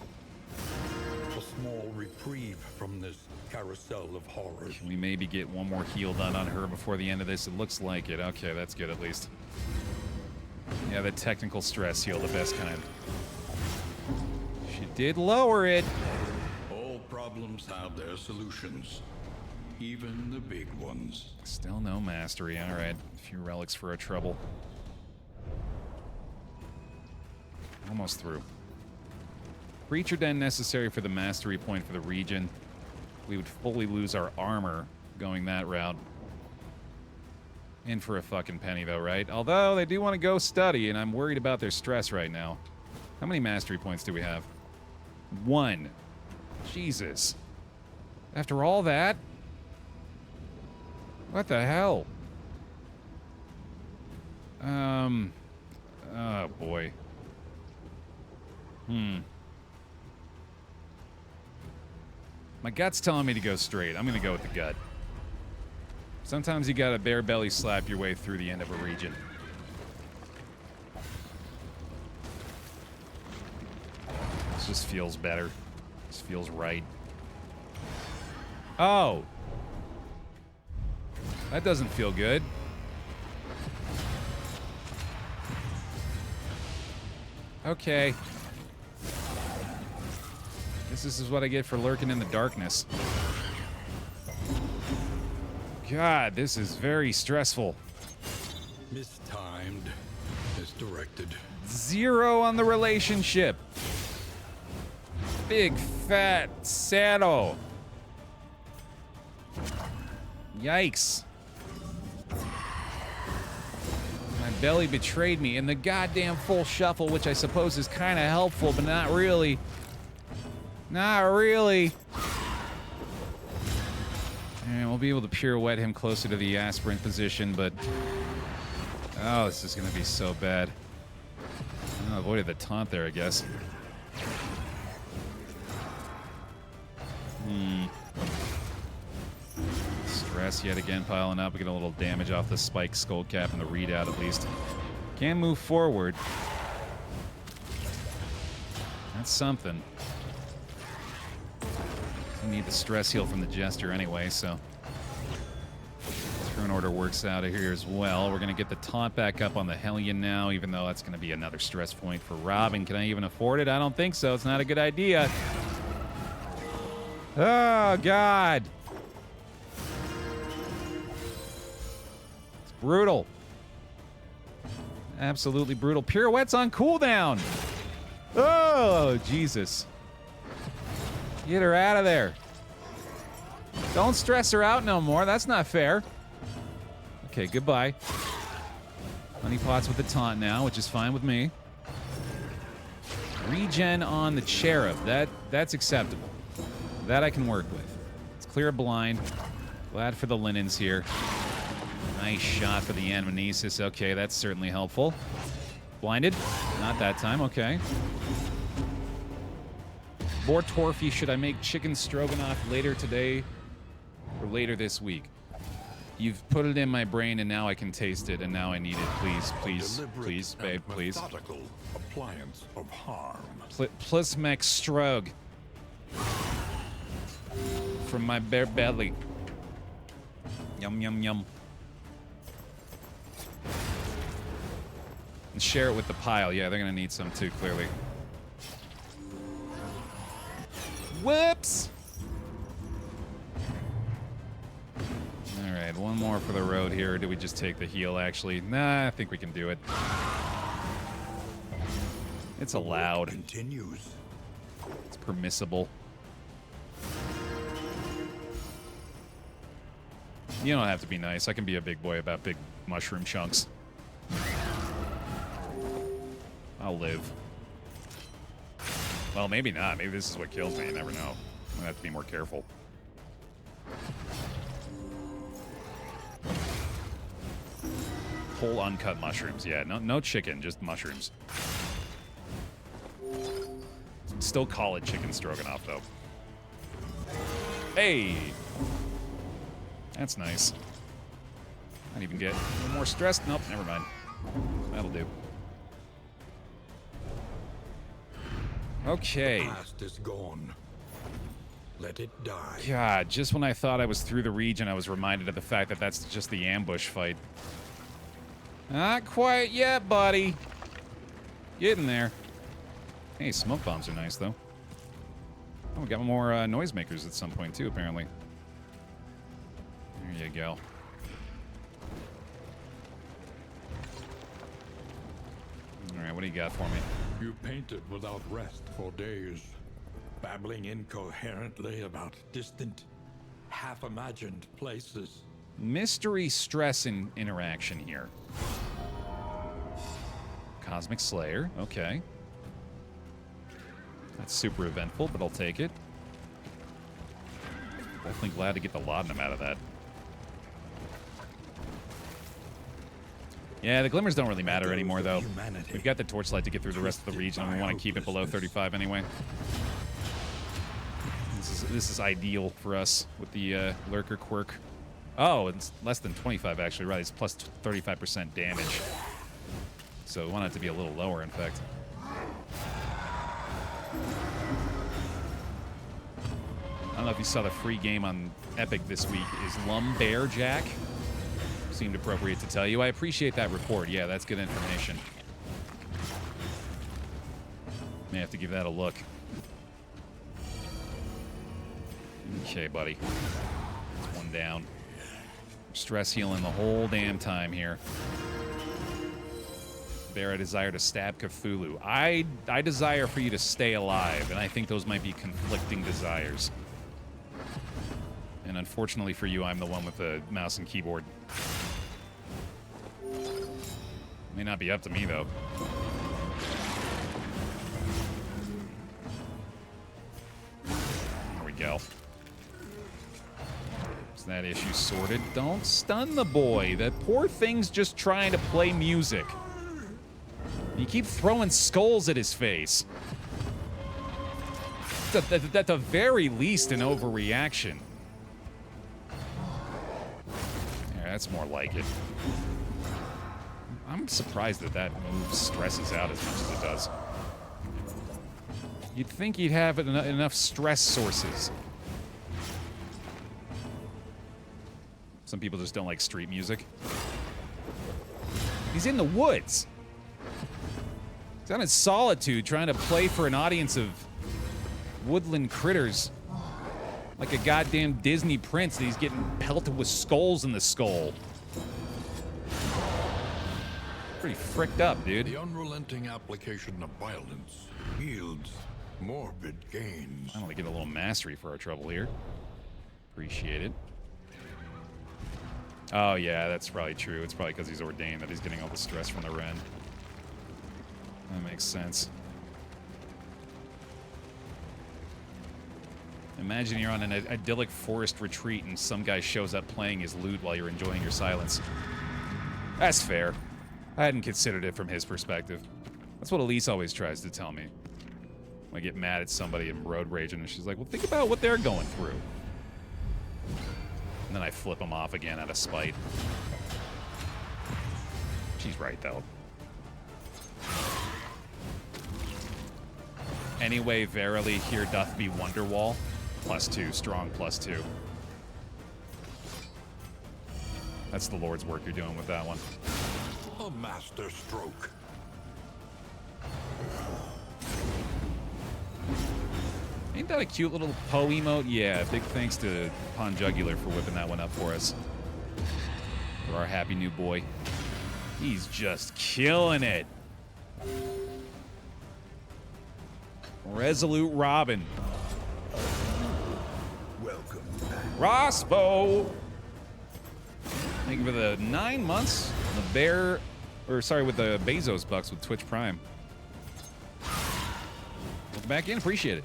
A small reprieve from this carousel of horrors. Can we maybe get one more heal done on her before the end of this? It looks like it. Okay, that's good at least. Yeah, the technical stress heal, the best kind. She did lower it. All problems have their solutions, even the big ones. Still no mastery. All right, a few relics for our trouble. Almost through. Creature den necessary for the mastery point for the region. We would fully lose our armor going that route. In for a fucking penny, though, right? Although they do want to go study, and I'm worried about their stress right now. How many mastery points do we have? 1. Jesus. After all that? What the hell? Oh, boy. My gut's telling me to go straight. I'm gonna go with the gut. Sometimes you gotta bare belly slap your way through the end of a region. This just feels better. This feels right. Oh! That doesn't feel good. Okay. This is what I get for lurking in the darkness. God, this is very stressful. Mistimed, misdirected. 0 on the relationship. Big fat saddle. Yikes. My belly betrayed me in the goddamn full shuffle, which I suppose is kind of helpful, but not really. Not really. And we'll be able to pirouette him closer to the aspirant position, but... Oh, this is going to be so bad. Oh, avoided the taunt there, I guess. Stress yet again piling up. We get a little damage off the spike skull cap and the readout at least. Can move forward. That's something. We need the stress heal from the Jester anyway, so... Turn order works out of here as well. We're going to get the taunt back up on the Hellion now, even though that's going to be another stress point for Robin. Can I even afford it? I don't think so. It's not a good idea. Oh, God. It's brutal. Absolutely brutal. Pirouette's on cooldown. Oh, Jesus. Get her out of there. Don't stress her out no more. That's not fair. Okay, goodbye. Honeypots with the taunt now, which is fine with me. Regen on the Cherub. That's acceptable. That I can work with. Let's clear a blind. Glad for the linens here. Nice shot for the Amnesis. Okay, that's certainly helpful. Blinded? Not that time. Okay. More Torfy. Should I make chicken stroganoff later today or later this week? You've put it in my brain, and now I can taste it, and now I need it. Please, please, please, babe, please. Appliance of harm. Plus Max Strog. From my bare belly. Yum, yum, yum. And share it with the pile. Yeah, they're going to need some too, clearly. Whoops! Alright, one more for the road here. Or do we just take the heal, actually? Nah, I think we can do it. It's allowed. Continues. It's permissible. You don't have to be nice. I can be a big boy about big mushroom chunks. I'll live. Well, maybe not. Maybe this is what kills me. You never know. I'm gonna have to be more careful. Whole uncut mushrooms. Yeah, no chicken, just mushrooms. Still call it chicken stroganoff, though. Hey! That's nice. Might even get a little more stressed. Nope, never mind. That'll do. Okay. The past is gone. Let it die. God, just when I thought I was through the region, I was reminded of the fact that that's just the ambush fight. Not quite yet, buddy. Getting there. Hey, smoke bombs are nice, though. Oh, we got more noisemakers at some point, too, apparently. There you go. All right, what do you got for me? You painted without rest for days, babbling incoherently about distant, half-imagined places. Mystery stress and interaction here. Cosmic Slayer, okay. That's super eventful, but I'll take it. Definitely glad to get the laudanum out of that. Yeah, the glimmers don't really matter anymore, though. We've got the torchlight to get through the rest of the region, and we want to keep it below 35 anyway. This is ideal for us with the lurker quirk. Oh, it's less than 25, actually. Right, it's plus 35% damage. So we want it to be a little lower, in fact. I don't know if you saw the free game on Epic this week. Is Lumbearjack? Seemed appropriate to tell you. I appreciate that report. Yeah, that's good information. May have to give that a look. Okay, buddy. That's one down. Stress healing the whole damn time here. Bear, I desire to stab Cthulhu. I desire for you to stay alive, and I think those might be conflicting desires. And unfortunately for you, I'm the one with the mouse and keyboard. May not be up to me, though. There we go. Is that issue sorted? Don't stun the boy. That poor thing's just trying to play music. You keep throwing skulls at his face. At the very least, an overreaction. Yeah, that's more like it. I'm surprised that that move stresses out as much as it does. You'd think he'd have enough stress sources. Some people just don't like street music. He's in the woods. He's out in solitude trying to play for an audience of woodland critters. Like a goddamn Disney prince that he's getting pelted with skulls in the skull. Pretty fricked up, dude. The unrelenting application of violence yields morbid gains. I want to get a little mastery for our trouble here. Appreciate it. Oh, yeah, that's probably true. It's probably because he's ordained that he's getting all the stress from the Ren. That makes sense. Imagine you're on an idyllic forest retreat and some guy shows up playing his lute while you're enjoying your silence. That's fair. I hadn't considered it from his perspective. That's what Elise always tries to tell me. When I get mad at somebody and road raging, and she's like, well, think about what they're going through. And then I flip them off again out of spite. She's right, though. Anyway, verily, here doth be Wonderwall. +2, strong +2. That's the Lord's work you're doing with that one. A master stroke. Ain't that a cute little Poe emote? Yeah, big thanks to Pon Jugular for whipping that one up for us. For our happy new boy. He's just killing it. Resolute Robin. Welcome back. Rospo! Thank you for the 9 months. The with the Bezos bucks with Twitch Prime. Welcome back in, appreciate it.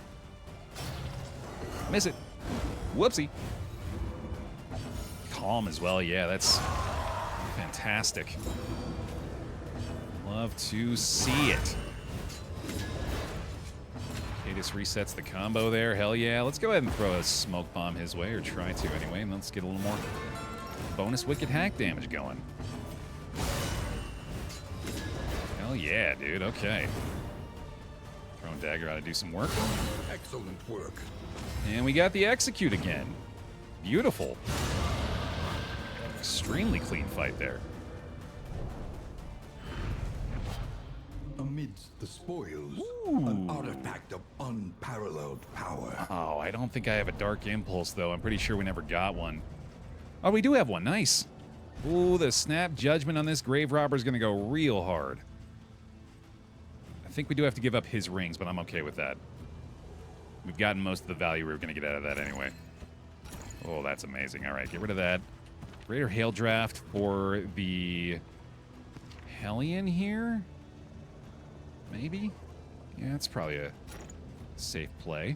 Miss it. Whoopsie. Calm as well, yeah, that's fantastic. Love to see it. Cadus resets the combo there, hell yeah. Let's go ahead and throw a smoke bomb his way, or try to anyway, and let's get a little more bonus wicked hack damage going. Hell yeah, dude, okay. Throwing dagger ought to do some work. Excellent work. And we got the execute again. Beautiful. Extremely clean fight there. Amidst the spoils, an artifact of unparalleled power. Oh, I don't think I have a Dark Impulse, though. I'm pretty sure we never got one. Oh, we do have one. Nice. Ooh, the Snap Judgment on this Grave Robber is going to go real hard. I think we do have to give up his rings, but I'm okay with that. We've gotten most of the value we were going to get out of that anyway. Oh, that's amazing. All right, get rid of that. Greater Hail Draft for the Hellion here? Maybe? Yeah, that's probably a safe play.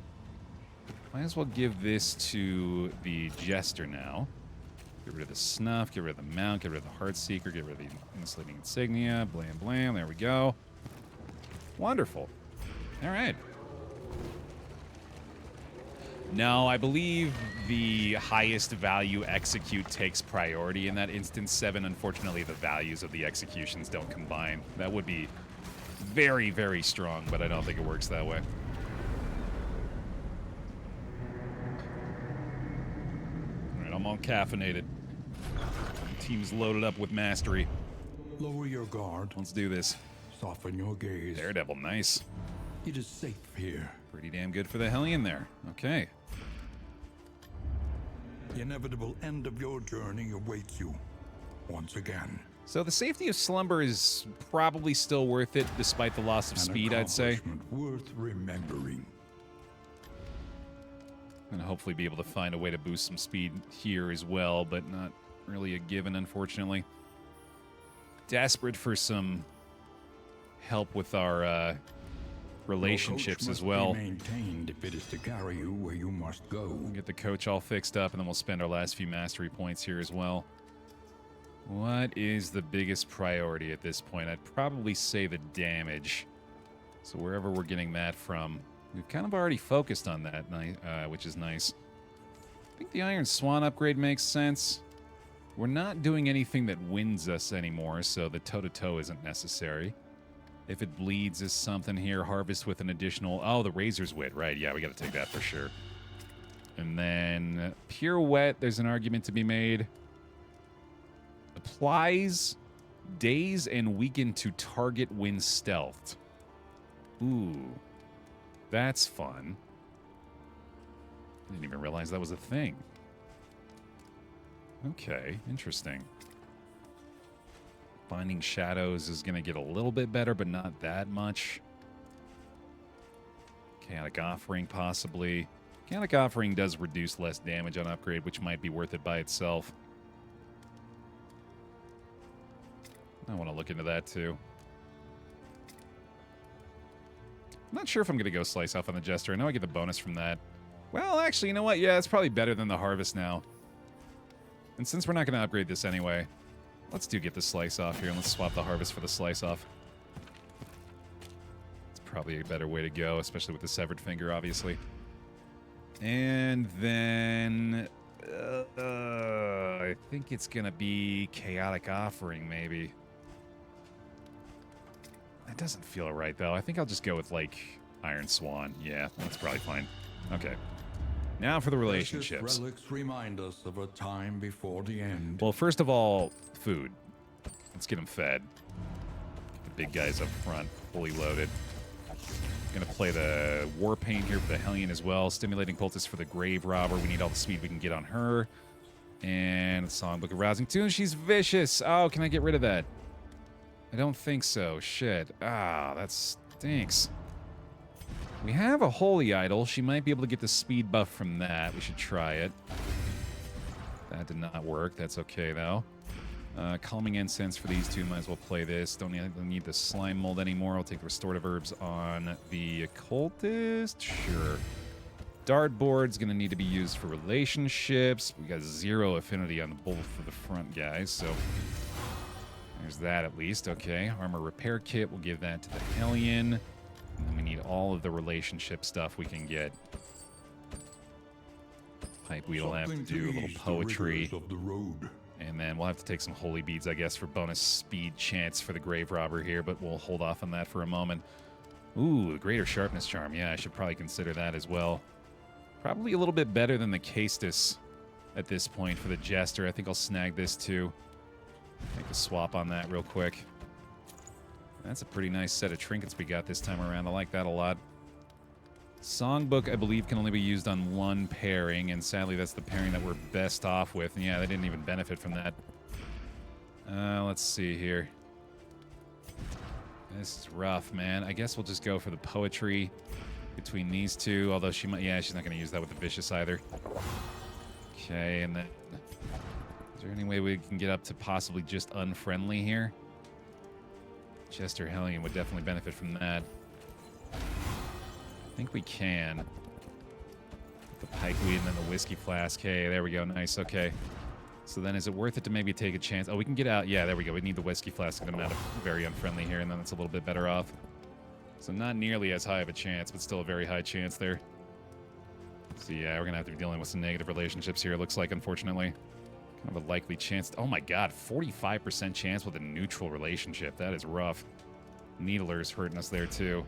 Might as well give this to the Jester now. Get rid of the Snuff, get rid of the Mount, get rid of the Heartseeker, get rid of the Insulating Insignia, blam blam, there we go. Wonderful. All right. No, I believe the highest value execute takes priority in that instance. 7, unfortunately, the values of the executions don't combine. That would be very, very strong, but I don't think it works that way. All right, I'm all caffeinated. Team's loaded up with mastery. Lower your guard. Let's do this. Soften your gaze. Daredevil, nice. It is safe here. Pretty damn good for the Hellion there. Okay. The inevitable end of your journey awaits you once again. So the safety of slumber is probably still worth it, despite the loss of speed, I'd say. Accomplishment worth remembering. And hopefully be able to find a way to boost some speed here as well, but not really a given, unfortunately. Desperate for some help with our relationships as well. Be maintained if it is to carry you where you must go. We'll get the coach all fixed up, and then we'll spend our last few mastery points here as well. What is the biggest priority at this point? I'd probably say the damage. So wherever we're getting that from, we've kind of already focused on that, which is nice. I think the Iron Swan upgrade makes sense. We're not doing anything that wins us anymore, so the toe-to-toe isn't necessary. If it bleeds is something here. Harvest with an additional... Oh, the Razor's Wit, right. Yeah, we got to take that for sure. And then Pure Wet, there's an argument to be made. Applies daze and weaken to target when stealthed. Ooh, that's fun. I didn't even realize that was a thing. Okay, interesting. Finding Shadows is going to get a little bit better, but not that much. Chaotic Offering, possibly. Chaotic Offering does reduce less damage on upgrade, which might be worth it by itself. I want to look into that, too. I'm not sure if I'm going to go Slice Off on the Jester. I know I get the bonus from that. Well, actually, you know what? Yeah, it's probably better than the harvest now. And since we're not going to upgrade this anyway, let's get the slice off here, and let's swap the harvest for the slice off. It's probably a better way to go, especially with the severed finger, obviously. And then... I think it's going to be Chaotic Offering, maybe. That doesn't feel right, though. I think I'll just go with, like, Iron Swan. Yeah, that's probably fine. Okay. Now for the relationships. Precious relics remind us of a time before the end. Well, first of all, food. Let's get them fed. Get the big guys up front, fully loaded. Gonna play the War Paint here for the Hellion as well. Stimulating Poultice for the Grave Robber. We need all the speed we can get on her. And the Songbook of Rousing Tunes. She's vicious. Oh, can I get rid of that? I don't think so. Shit. Ah, that stinks. We have a Holy Idol. She might be able to get the speed buff from that. We should try it. That did not work. That's okay, though. Calming Incense for these two. Might as well play this. Don't need the Slime Mold anymore. I'll take the Restorative Herbs on the Occultist. Sure. Dartboard's going to need to be used for relationships. We got 0 affinity on both of the front guys, so there's that at least. Okay. Armor Repair Kit. We'll give that to the Hellion. And then we need all of the relationship stuff we can get. Pipeweed will have to do a little poetry. And then we'll have to take some holy beads, I guess, for bonus speed chance for the Grave Robber here, but we'll hold off on that for a moment. Ooh, Greater Sharpness Charm. Yeah, I should probably consider that as well. Probably a little bit better than the Castus at this point for the Jester. I think I'll snag this too. Make a swap on that real quick. That's a pretty nice set of trinkets we got this time around. I like that a lot. Songbook, I believe, can only be used on one pairing, and sadly that's the pairing that we're best off with. And yeah, they didn't even benefit from that. Let's see here. This is rough, man. I guess we'll just go for the poetry between these two, although she might... Yeah, she's not going to use that with the Vicious either. Okay, and then... Is there any way we can get up to possibly just unfriendly here? Jester Hellion would definitely benefit from that. I think we can. The Pikeweed and then the Whiskey Flask. Hey, there we go. Nice. Okay. So then is it worth it to maybe take a chance? Oh, we can get out. Yeah, there we go. We need the Whiskey Flask to get them out of very unfriendly here, and then it's a little bit better off. So not nearly as high of a chance, but still a very high chance there. So yeah, we're going to have to be dealing with some negative relationships here, it looks like, unfortunately. Kind of a likely chance. Oh my god, 45% chance with a neutral relationship. That is rough. Needler's hurting us there, too.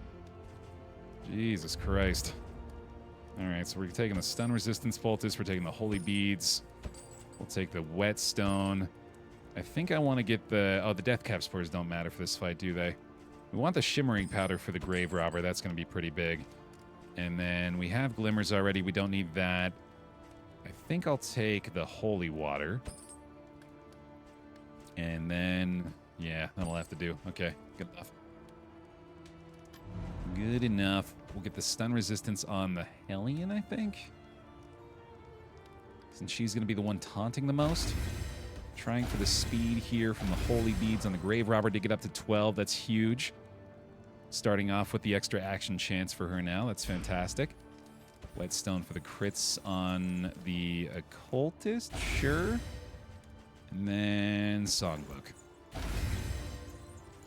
Jesus Christ. Alright, so we're taking the Stun Resistance Poultice. We're taking the Holy Beads. We'll take the Whetstone. I think I want to get the... Oh, the Death Cap Spores don't matter for this fight, do they? We want the Shimmering Powder for the Grave Robber. That's going to be pretty big. And then we have Glimmers already. We don't need that. I think I'll take the Holy Water. And then... Yeah, that'll have to do. Okay, good enough. Good enough. We'll get the Stun Resistance on the Hellion, I think. Since she's going to be the one taunting the most. Trying for the speed here from the Holy Beads on the Grave Robber to get up to 12. That's huge. Starting off with the extra action chance for her now. That's fantastic. Whetstone for the crits on the Occultist. Sure. And then Songbook.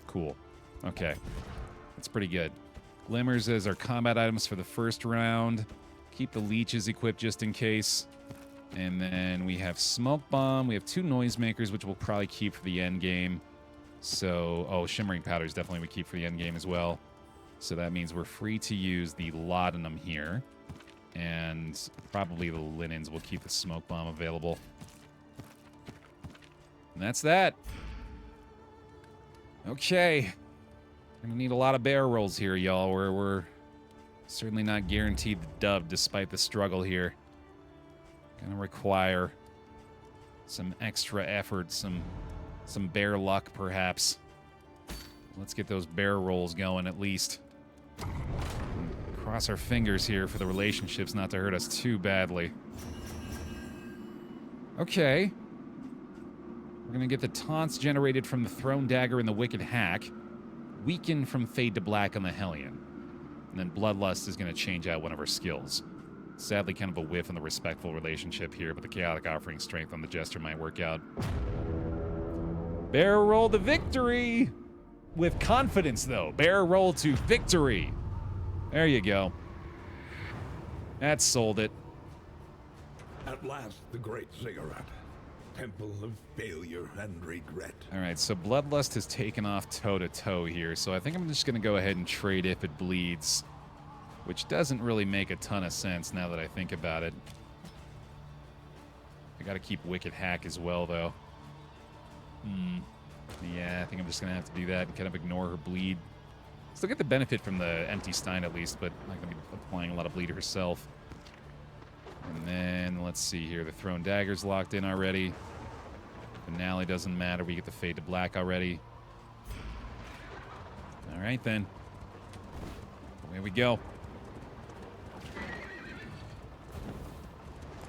Cool. Okay. That's pretty good. Glimmers as our combat items for the first round. Keep the leeches equipped just in case. And then we have Smoke Bomb. We have 2 Noisemakers, which we'll probably keep for the end game. So, oh, Shimmering Powders definitely we keep for the end game as well. So that means we're free to use the Laudanum here. And probably the Linens will keep the Smoke Bomb available. And that's that. Okay. Gonna need a lot of bear rolls here, y'all. We're certainly not guaranteed the dub despite the struggle here. Gonna require some extra effort, some bear luck, perhaps. Let's get those bear rolls going, at least. Cross our fingers here for the relationships not to hurt us too badly. Okay. We're gonna get the taunts generated from the Thrown Dagger and the Wicked Hack. Weaken from Fade to Black on the Hellion. And then Bloodlust is gonna change out one of our skills. Sadly, kind of a whiff on the respectful relationship here, but the chaotic offering strength on the jester might work out. Bear roll to victory! With confidence, though. Bear roll to victory. There you go. That sold it. At last, the great ziggurat. Temple of failure and regret. All right, so Bloodlust has taken off toe-to-toe here, so I think I'm just going to go ahead and trade if it bleeds, which doesn't really make a ton of sense now that I think about it. I got to keep Wicked Hack as well, though. Yeah, I think I'm just going to have to do that and kind of ignore her bleed. Still get the benefit from the empty Stein at least, but not going to be applying a lot of bleed herself. And then, let's see here. The Thrown Dagger's locked in already. Finale doesn't matter. We get the Fade to Black already. All right, then. Away we go.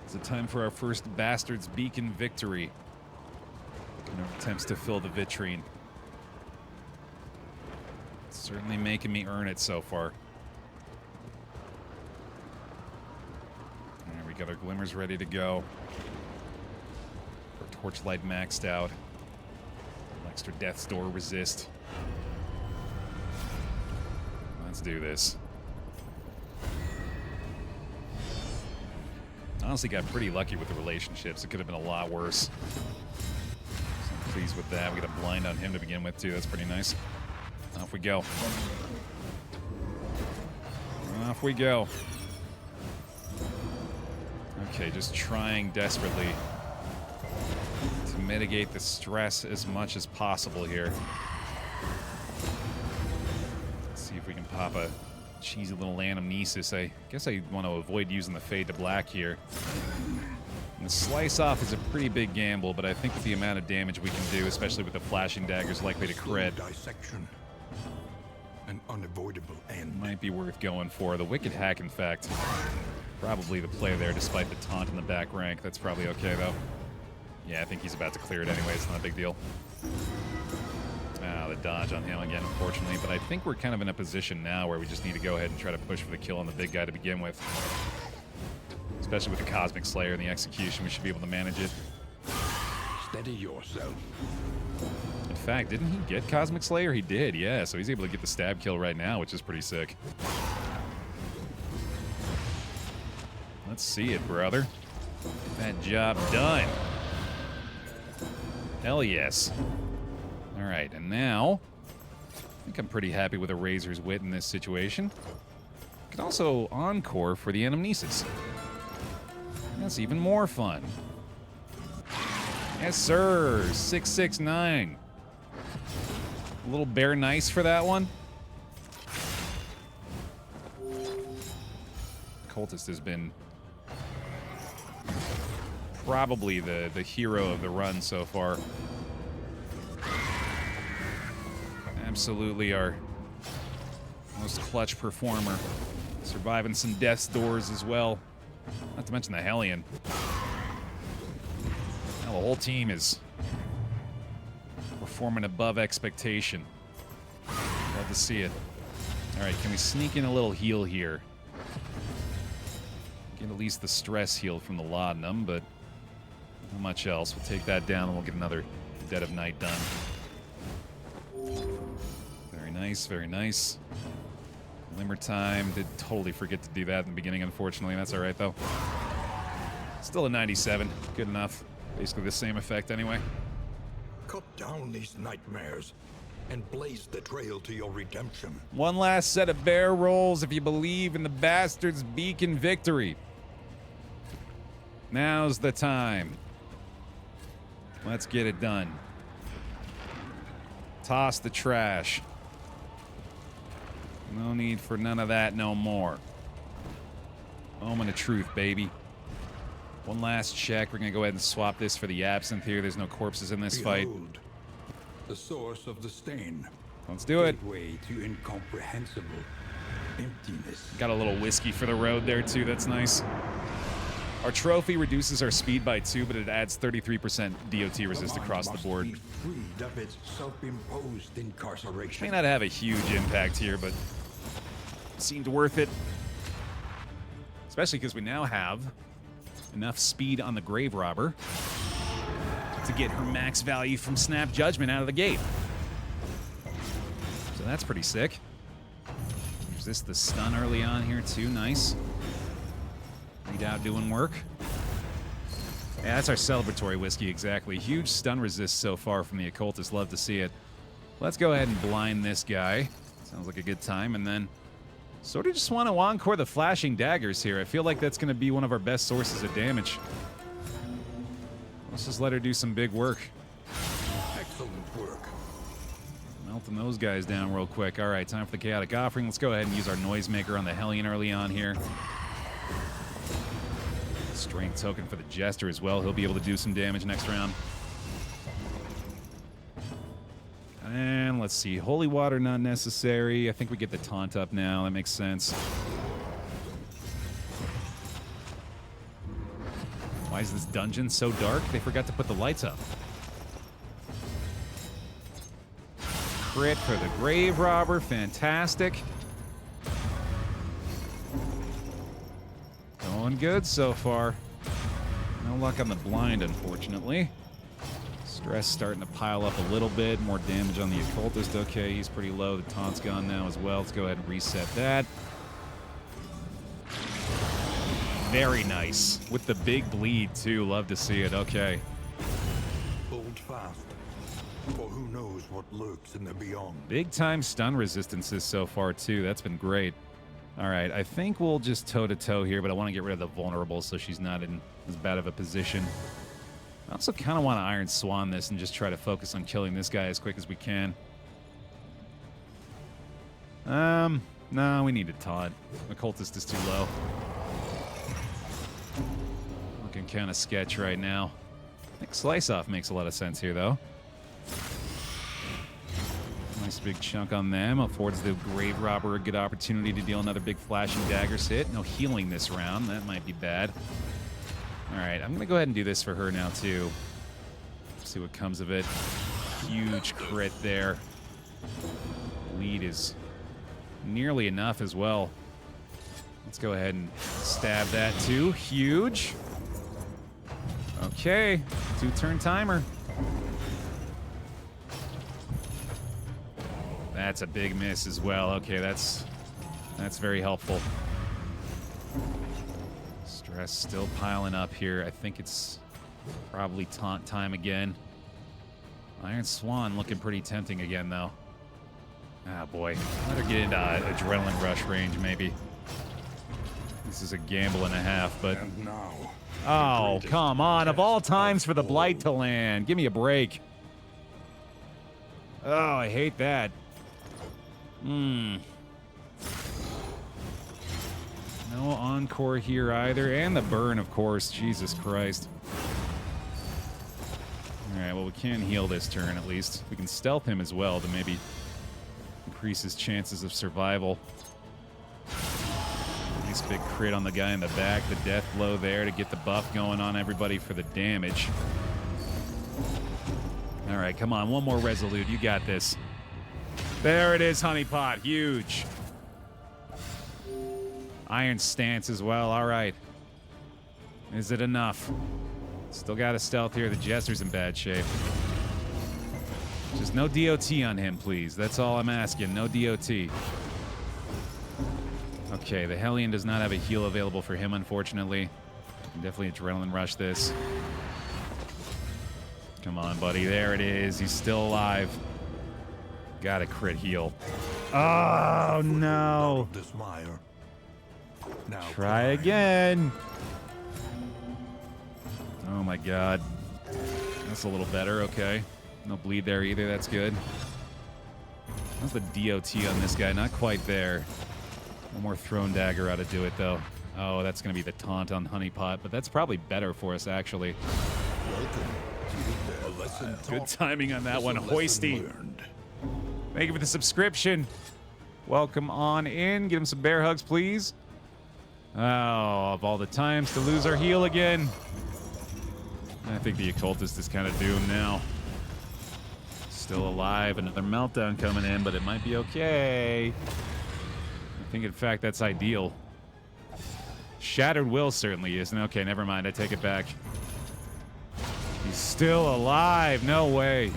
Is it time for our first Bastard's Beacon victory? In our attempts to fill the vitrine. It's certainly making me earn it so far. Alright, we got our glimmers ready to go. Our torchlight maxed out. An extra Death's Door resist. Let's do this. Honestly, got pretty lucky with the relationships. It could have been a lot worse. So I'm pleased with that. We got a blind on him to begin with, too. That's pretty nice. Off we go. Off we go. Okay, just trying desperately to mitigate the stress as much as possible here. Let's see if we can pop a cheesy little anamnesis. I guess I want to avoid using the Fade to Black here. And the Slice Off is a pretty big gamble, but I think with the amount of damage we can do, especially with the flashing daggers likely to crit, dissection. An unavoidable end. Might be worth going for. The Wicked Hack, in fact, probably the play there, despite the taunt in the back rank. That's probably okay, though. Yeah, I think he's about to clear it anyway. It's not a big deal. Ah, the dodge on him again, unfortunately. But I think we're kind of in a position now where we just need to go ahead and try to push for the kill on the big guy to begin with. Especially with the Cosmic Slayer and the execution, we should be able to manage it. Steady yourself. In fact, didn't he get Cosmic Slayer? He did, yeah. So he's able to get the stab kill right now, which is pretty sick. Let's see it, brother. Get that job done. Hell yes. All right, and now I think I'm pretty happy with a Razor's Wit in this situation. I can also encore for the Anamnesis. That's even more fun. Yes, sir. 669. A little Bear Nice for that one. Cultist has been probably the hero of the run so far. Absolutely our most clutch performer. Surviving some Death's Doors as well. Not to mention the Hellion. Now the whole team is performing above expectation. Love to see it. All right, can we sneak in a little heal here? Get at least the stress healed from the laudanum, but not much else. We'll take that down and we'll get another Dead of Night done. Very nice, very nice. Glimmer time. Did totally forget to do that in the beginning, unfortunately. That's all right, though. Still a 97. Good enough. Basically the same effect anyway. Cut down these nightmares and blaze the trail to your redemption. One last set of bear rolls if you believe in the Bastard's Beacon victory. Now's the time. Let's get it done. Toss the trash. No need for none of that no more. Moment of truth, baby. One last check. We're going to go ahead and swap this for the Absinthe here. There's no corpses in this fight. Behold, the source of the stain. Let's do it. Gateway to incomprehensible emptiness. Got a little whiskey for the road there, too. That's nice. Our trophy reduces our speed by 2, but it adds 33% DOT resist across the board. Be freed of its self-imposed incarceration. May not have a huge impact here, but seemed worth it. Especially because we now have enough speed on the Grave Robber to get her max value from Snap Judgment out of the gate. So that's pretty sick. Resist the stun early on here too, nice. Redoubt doing work. Yeah, that's our celebratory whiskey, exactly. Huge stun resist so far from the Occultist, love to see it. Let's go ahead and blind this guy. Sounds like a good time, and then sort of just want to encore the flashing daggers here. I feel like that's going to be one of our best sources of damage. Let's just let her do some big work. Excellent work. Melting those guys down real quick. All right, time for the Chaotic Offering. Let's go ahead and use our Noisemaker on the Hellion early on here. Strength token for the Jester as well. He'll be able to do some damage next round. And let's see. Holy Water not necessary. I think we get the taunt up now. That makes sense. Why is this dungeon so dark? They forgot to put the lights up. Crit for the Grave Robber. Fantastic. Going good so far. No luck on the blind, unfortunately. Stress starting to pile up a little bit. More damage on the Occultist. Okay, he's pretty low. The taunt's gone now as well. Let's go ahead and reset that. Very nice. With the big bleed, too. Love to see it. Okay. Hold fast, for who knows what lurks in the beyond. Big time stun resistances so far, too. That's been great. All right, I think we'll just toe-to-toe here, but I want to get rid of the vulnerable so she's not in as bad of a position. I also kind of want to Iron Swan this and just try to focus on killing this guy as quick as we can. No, we need to taunt. Occultist is too low. Looking kind of sketch right now. I think Slice Off makes a lot of sense here, though. Nice big chunk on them. Affords the Grave Robber a good opportunity to deal another big flashing daggers hit. No healing this round. That might be bad. All right, I'm going to go ahead and do this for her now, too. See what comes of it. Huge crit there. Lead is nearly enough as well. Let's go ahead and stab that, too. Huge. Okay, 2-turn timer. That's a big miss as well. Okay, that's very helpful. Stress still piling up here. I think it's probably taunt time again. Iron Swan looking pretty tempting again, though. Ah, boy. Let her get into Adrenaline Rush range, maybe. This is a gamble and a half, but... And now, oh, come on. Of all times for the Blight to land. Give me a break. Oh, I hate that. No encore here either. And the burn, of course. Jesus Christ. Alright, well, we can heal this turn at least. We can stealth him as well to maybe increase his chances of survival. Nice big crit on the guy in the back. The death blow there to get the buff going on everybody for the damage. Alright, come on. One more Resolute. You got this. There it is, Honeypot. Huge. Iron Stance as well. All right. Is it enough? Still got a stealth here. The Jester's in bad shape. Just no DOT on him, please. That's all I'm asking. No DOT. Okay, the Hellion does not have a heal available for him, unfortunately. Can definitely Adrenaline Rush this. Come on, buddy. There it is. He's still alive. Got a crit heal. Oh, no. Try again. Oh, my God. That's a little better. Okay. No bleed there either. That's good. How's the DOT on this guy? Not quite there. One more Throne Dagger ought to do it, though. Oh, that's going to be the taunt on Honeypot, but that's probably better for us, actually. Good timing on that one. Hoisty. Thank you for the subscription. Welcome on in. Get him some bear hugs, please. Oh, of all the times to lose our heal again. I think the Occultist is kind of doomed now. Still alive. Another meltdown coming in, but it might be okay. I think, in fact, that's ideal. Shattered Will certainly isn't. Okay, never mind. I take it back. He's still alive. No way.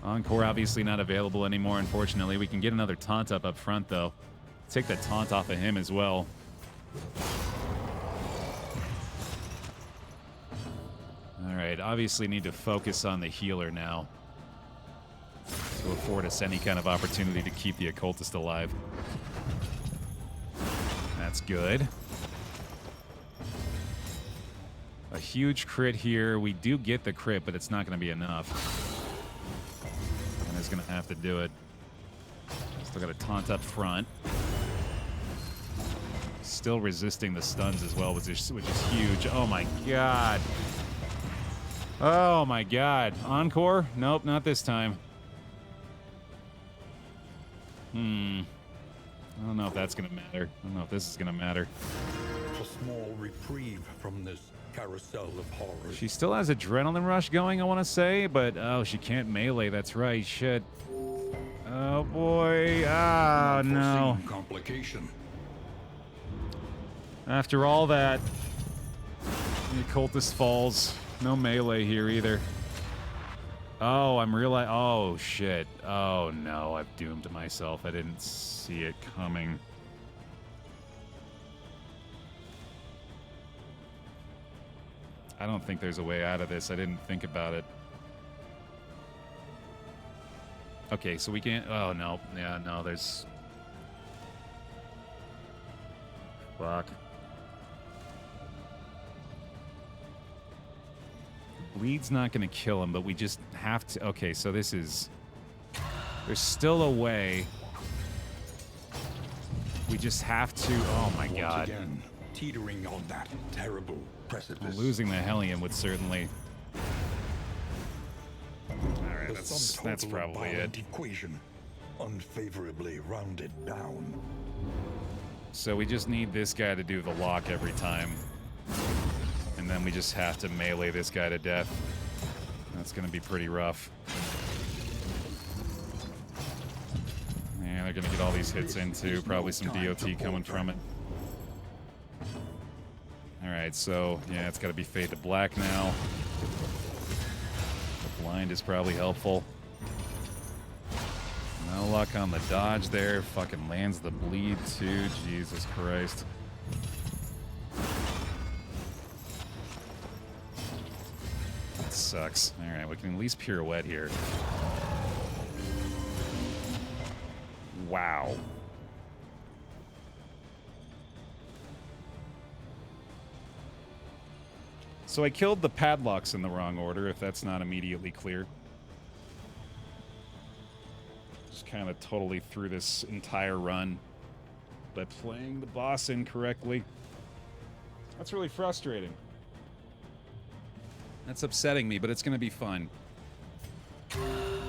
Encore obviously not available anymore, unfortunately. We can get another taunt up front, though. Take that taunt off of him as well. All right, obviously need to focus on the healer now to afford us any kind of opportunity to keep the occultist alive. That's good. A huge crit here. We do get the crit, but it's not going to be enough. And is going to have to do it. Still got a taunt up front. Still resisting the stuns as well, which is huge. Oh my god. Oh my god. Encore? Nope, not this time. I don't know if that's going to matter. I don't know if this is going to matter. A small reprieve from this carousel of horrors. She still has adrenaline rush going, I want to say, but oh, she can't melee. That's right. Shit. Oh boy. Ah, no. Complication. After all that, the occultist falls. No melee here either. Oh, I'm realizing. Oh shit. Oh no, I've doomed myself. I didn't see it coming. I don't think there's a way out of this. I didn't think about it. Okay, so we can't... Oh, no. Yeah, no, there's... Fuck. Bleed's not going to kill him, but we just have to... Okay, so this is... There's still a way. We just have to... Oh, my God. Again, teetering on that terrible precipice. Losing the Hellion would certainly... Alright, that's probably it. Equation, unfavorably rounded down. So we just need this guy to do the lock every time. And then we just have to melee this guy to death. That's going to be pretty rough. Yeah, they're going to get all these hits in too. Probably some DOT coming from it. Alright, so yeah, it's got to be fade to black now. The blind is probably helpful. No luck on the dodge there. Fucking lands the bleed too. Jesus Christ. That sucks. Alright, we can at least pirouette here. Wow. So I killed the padlocks in the wrong order, if that's not immediately clear. Just kind of totally threw this entire run by playing the boss incorrectly. That's really frustrating. That's upsetting me, but it's going to be fun.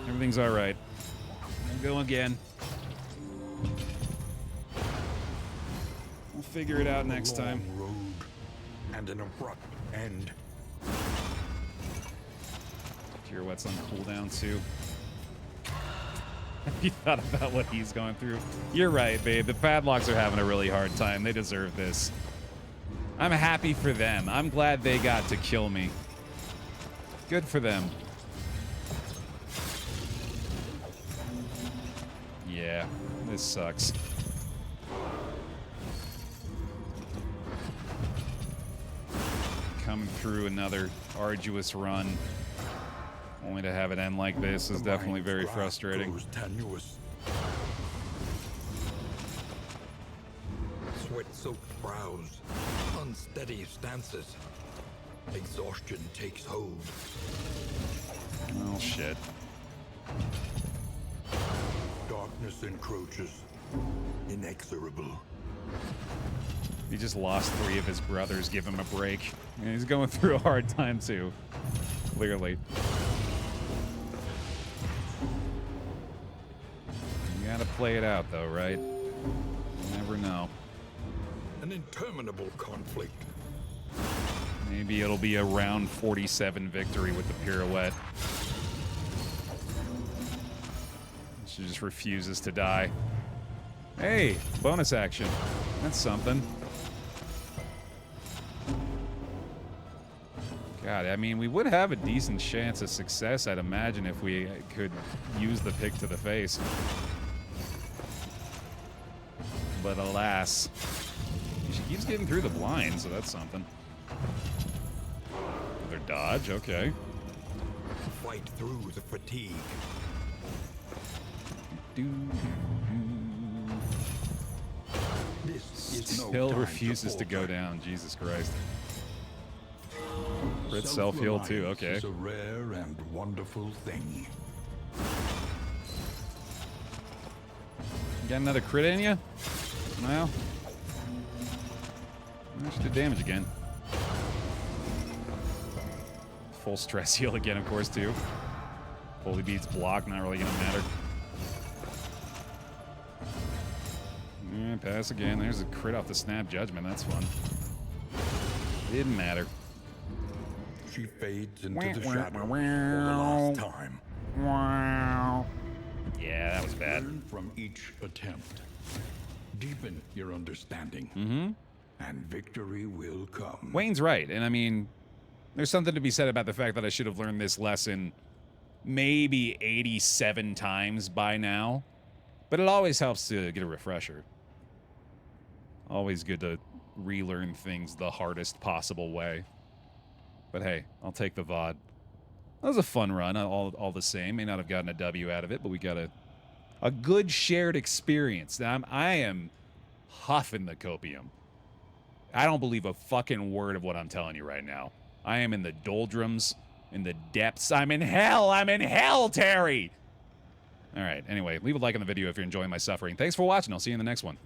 Everything's all right. I'll go again. We'll figure it out next time. Road and an abrupt end. Pirouette's on cooldown too. Have you thought about what he's going through? You're right, babe. The padlocks are having a really hard time. They deserve this. I'm happy for them. I'm glad they got to kill me. Good for them. Yeah, this sucks. Coming through another arduous run, only to have it end like this is definitely very frustrating. Sweat-soaked brows, unsteady stances. Exhaustion takes hold. Oh shit. Darkness encroaches, inexorable. He just lost 3 of his brothers. Give him a break. And he's going through a hard time too. Clearly. You gotta play it out though, right? You never know. An interminable conflict. Maybe it'll be a round 47 victory with the pirouette. She just refuses to die. Hey, bonus action. That's something. God, I mean, we would have a decent chance of success, I'd imagine, if we could use the pick to the face. But alas, she keeps getting through the blind, so that's something. Another dodge, okay. Fight through the fatigue. This is no Still time refuses to go falter. down, Jesus Christ. Crit self-heal too, okay. Is a rare and wonderful thing. Got another crit in you? Well, she did damage again. Full stress heal again, of course, too. Holy Beats block, not really gonna matter. Pass again. There's a crit off the Snap Judgment. That's fun. Didn't matter. She fades into the shadow for the last time. Yeah, that was bad. Learn from each attempt. Deepen your understanding. And victory will come. Wayne's right, and I mean, there's something to be said about the fact that I should have learned this lesson maybe 87 times by now. But it always helps to get a refresher. Always good to relearn things the hardest possible way. But hey, I'll take the VOD. That was a fun run, all the same. May not have gotten a W out of it, but we got a good shared experience. Now, I am huffing the copium. I don't believe a fucking word of what I'm telling you right now. I am in the doldrums, in the depths. I'm in hell. I'm in hell, Terry. All right, anyway, leave a like on the video if you're enjoying my suffering. Thanks for watching. I'll see you in the next one.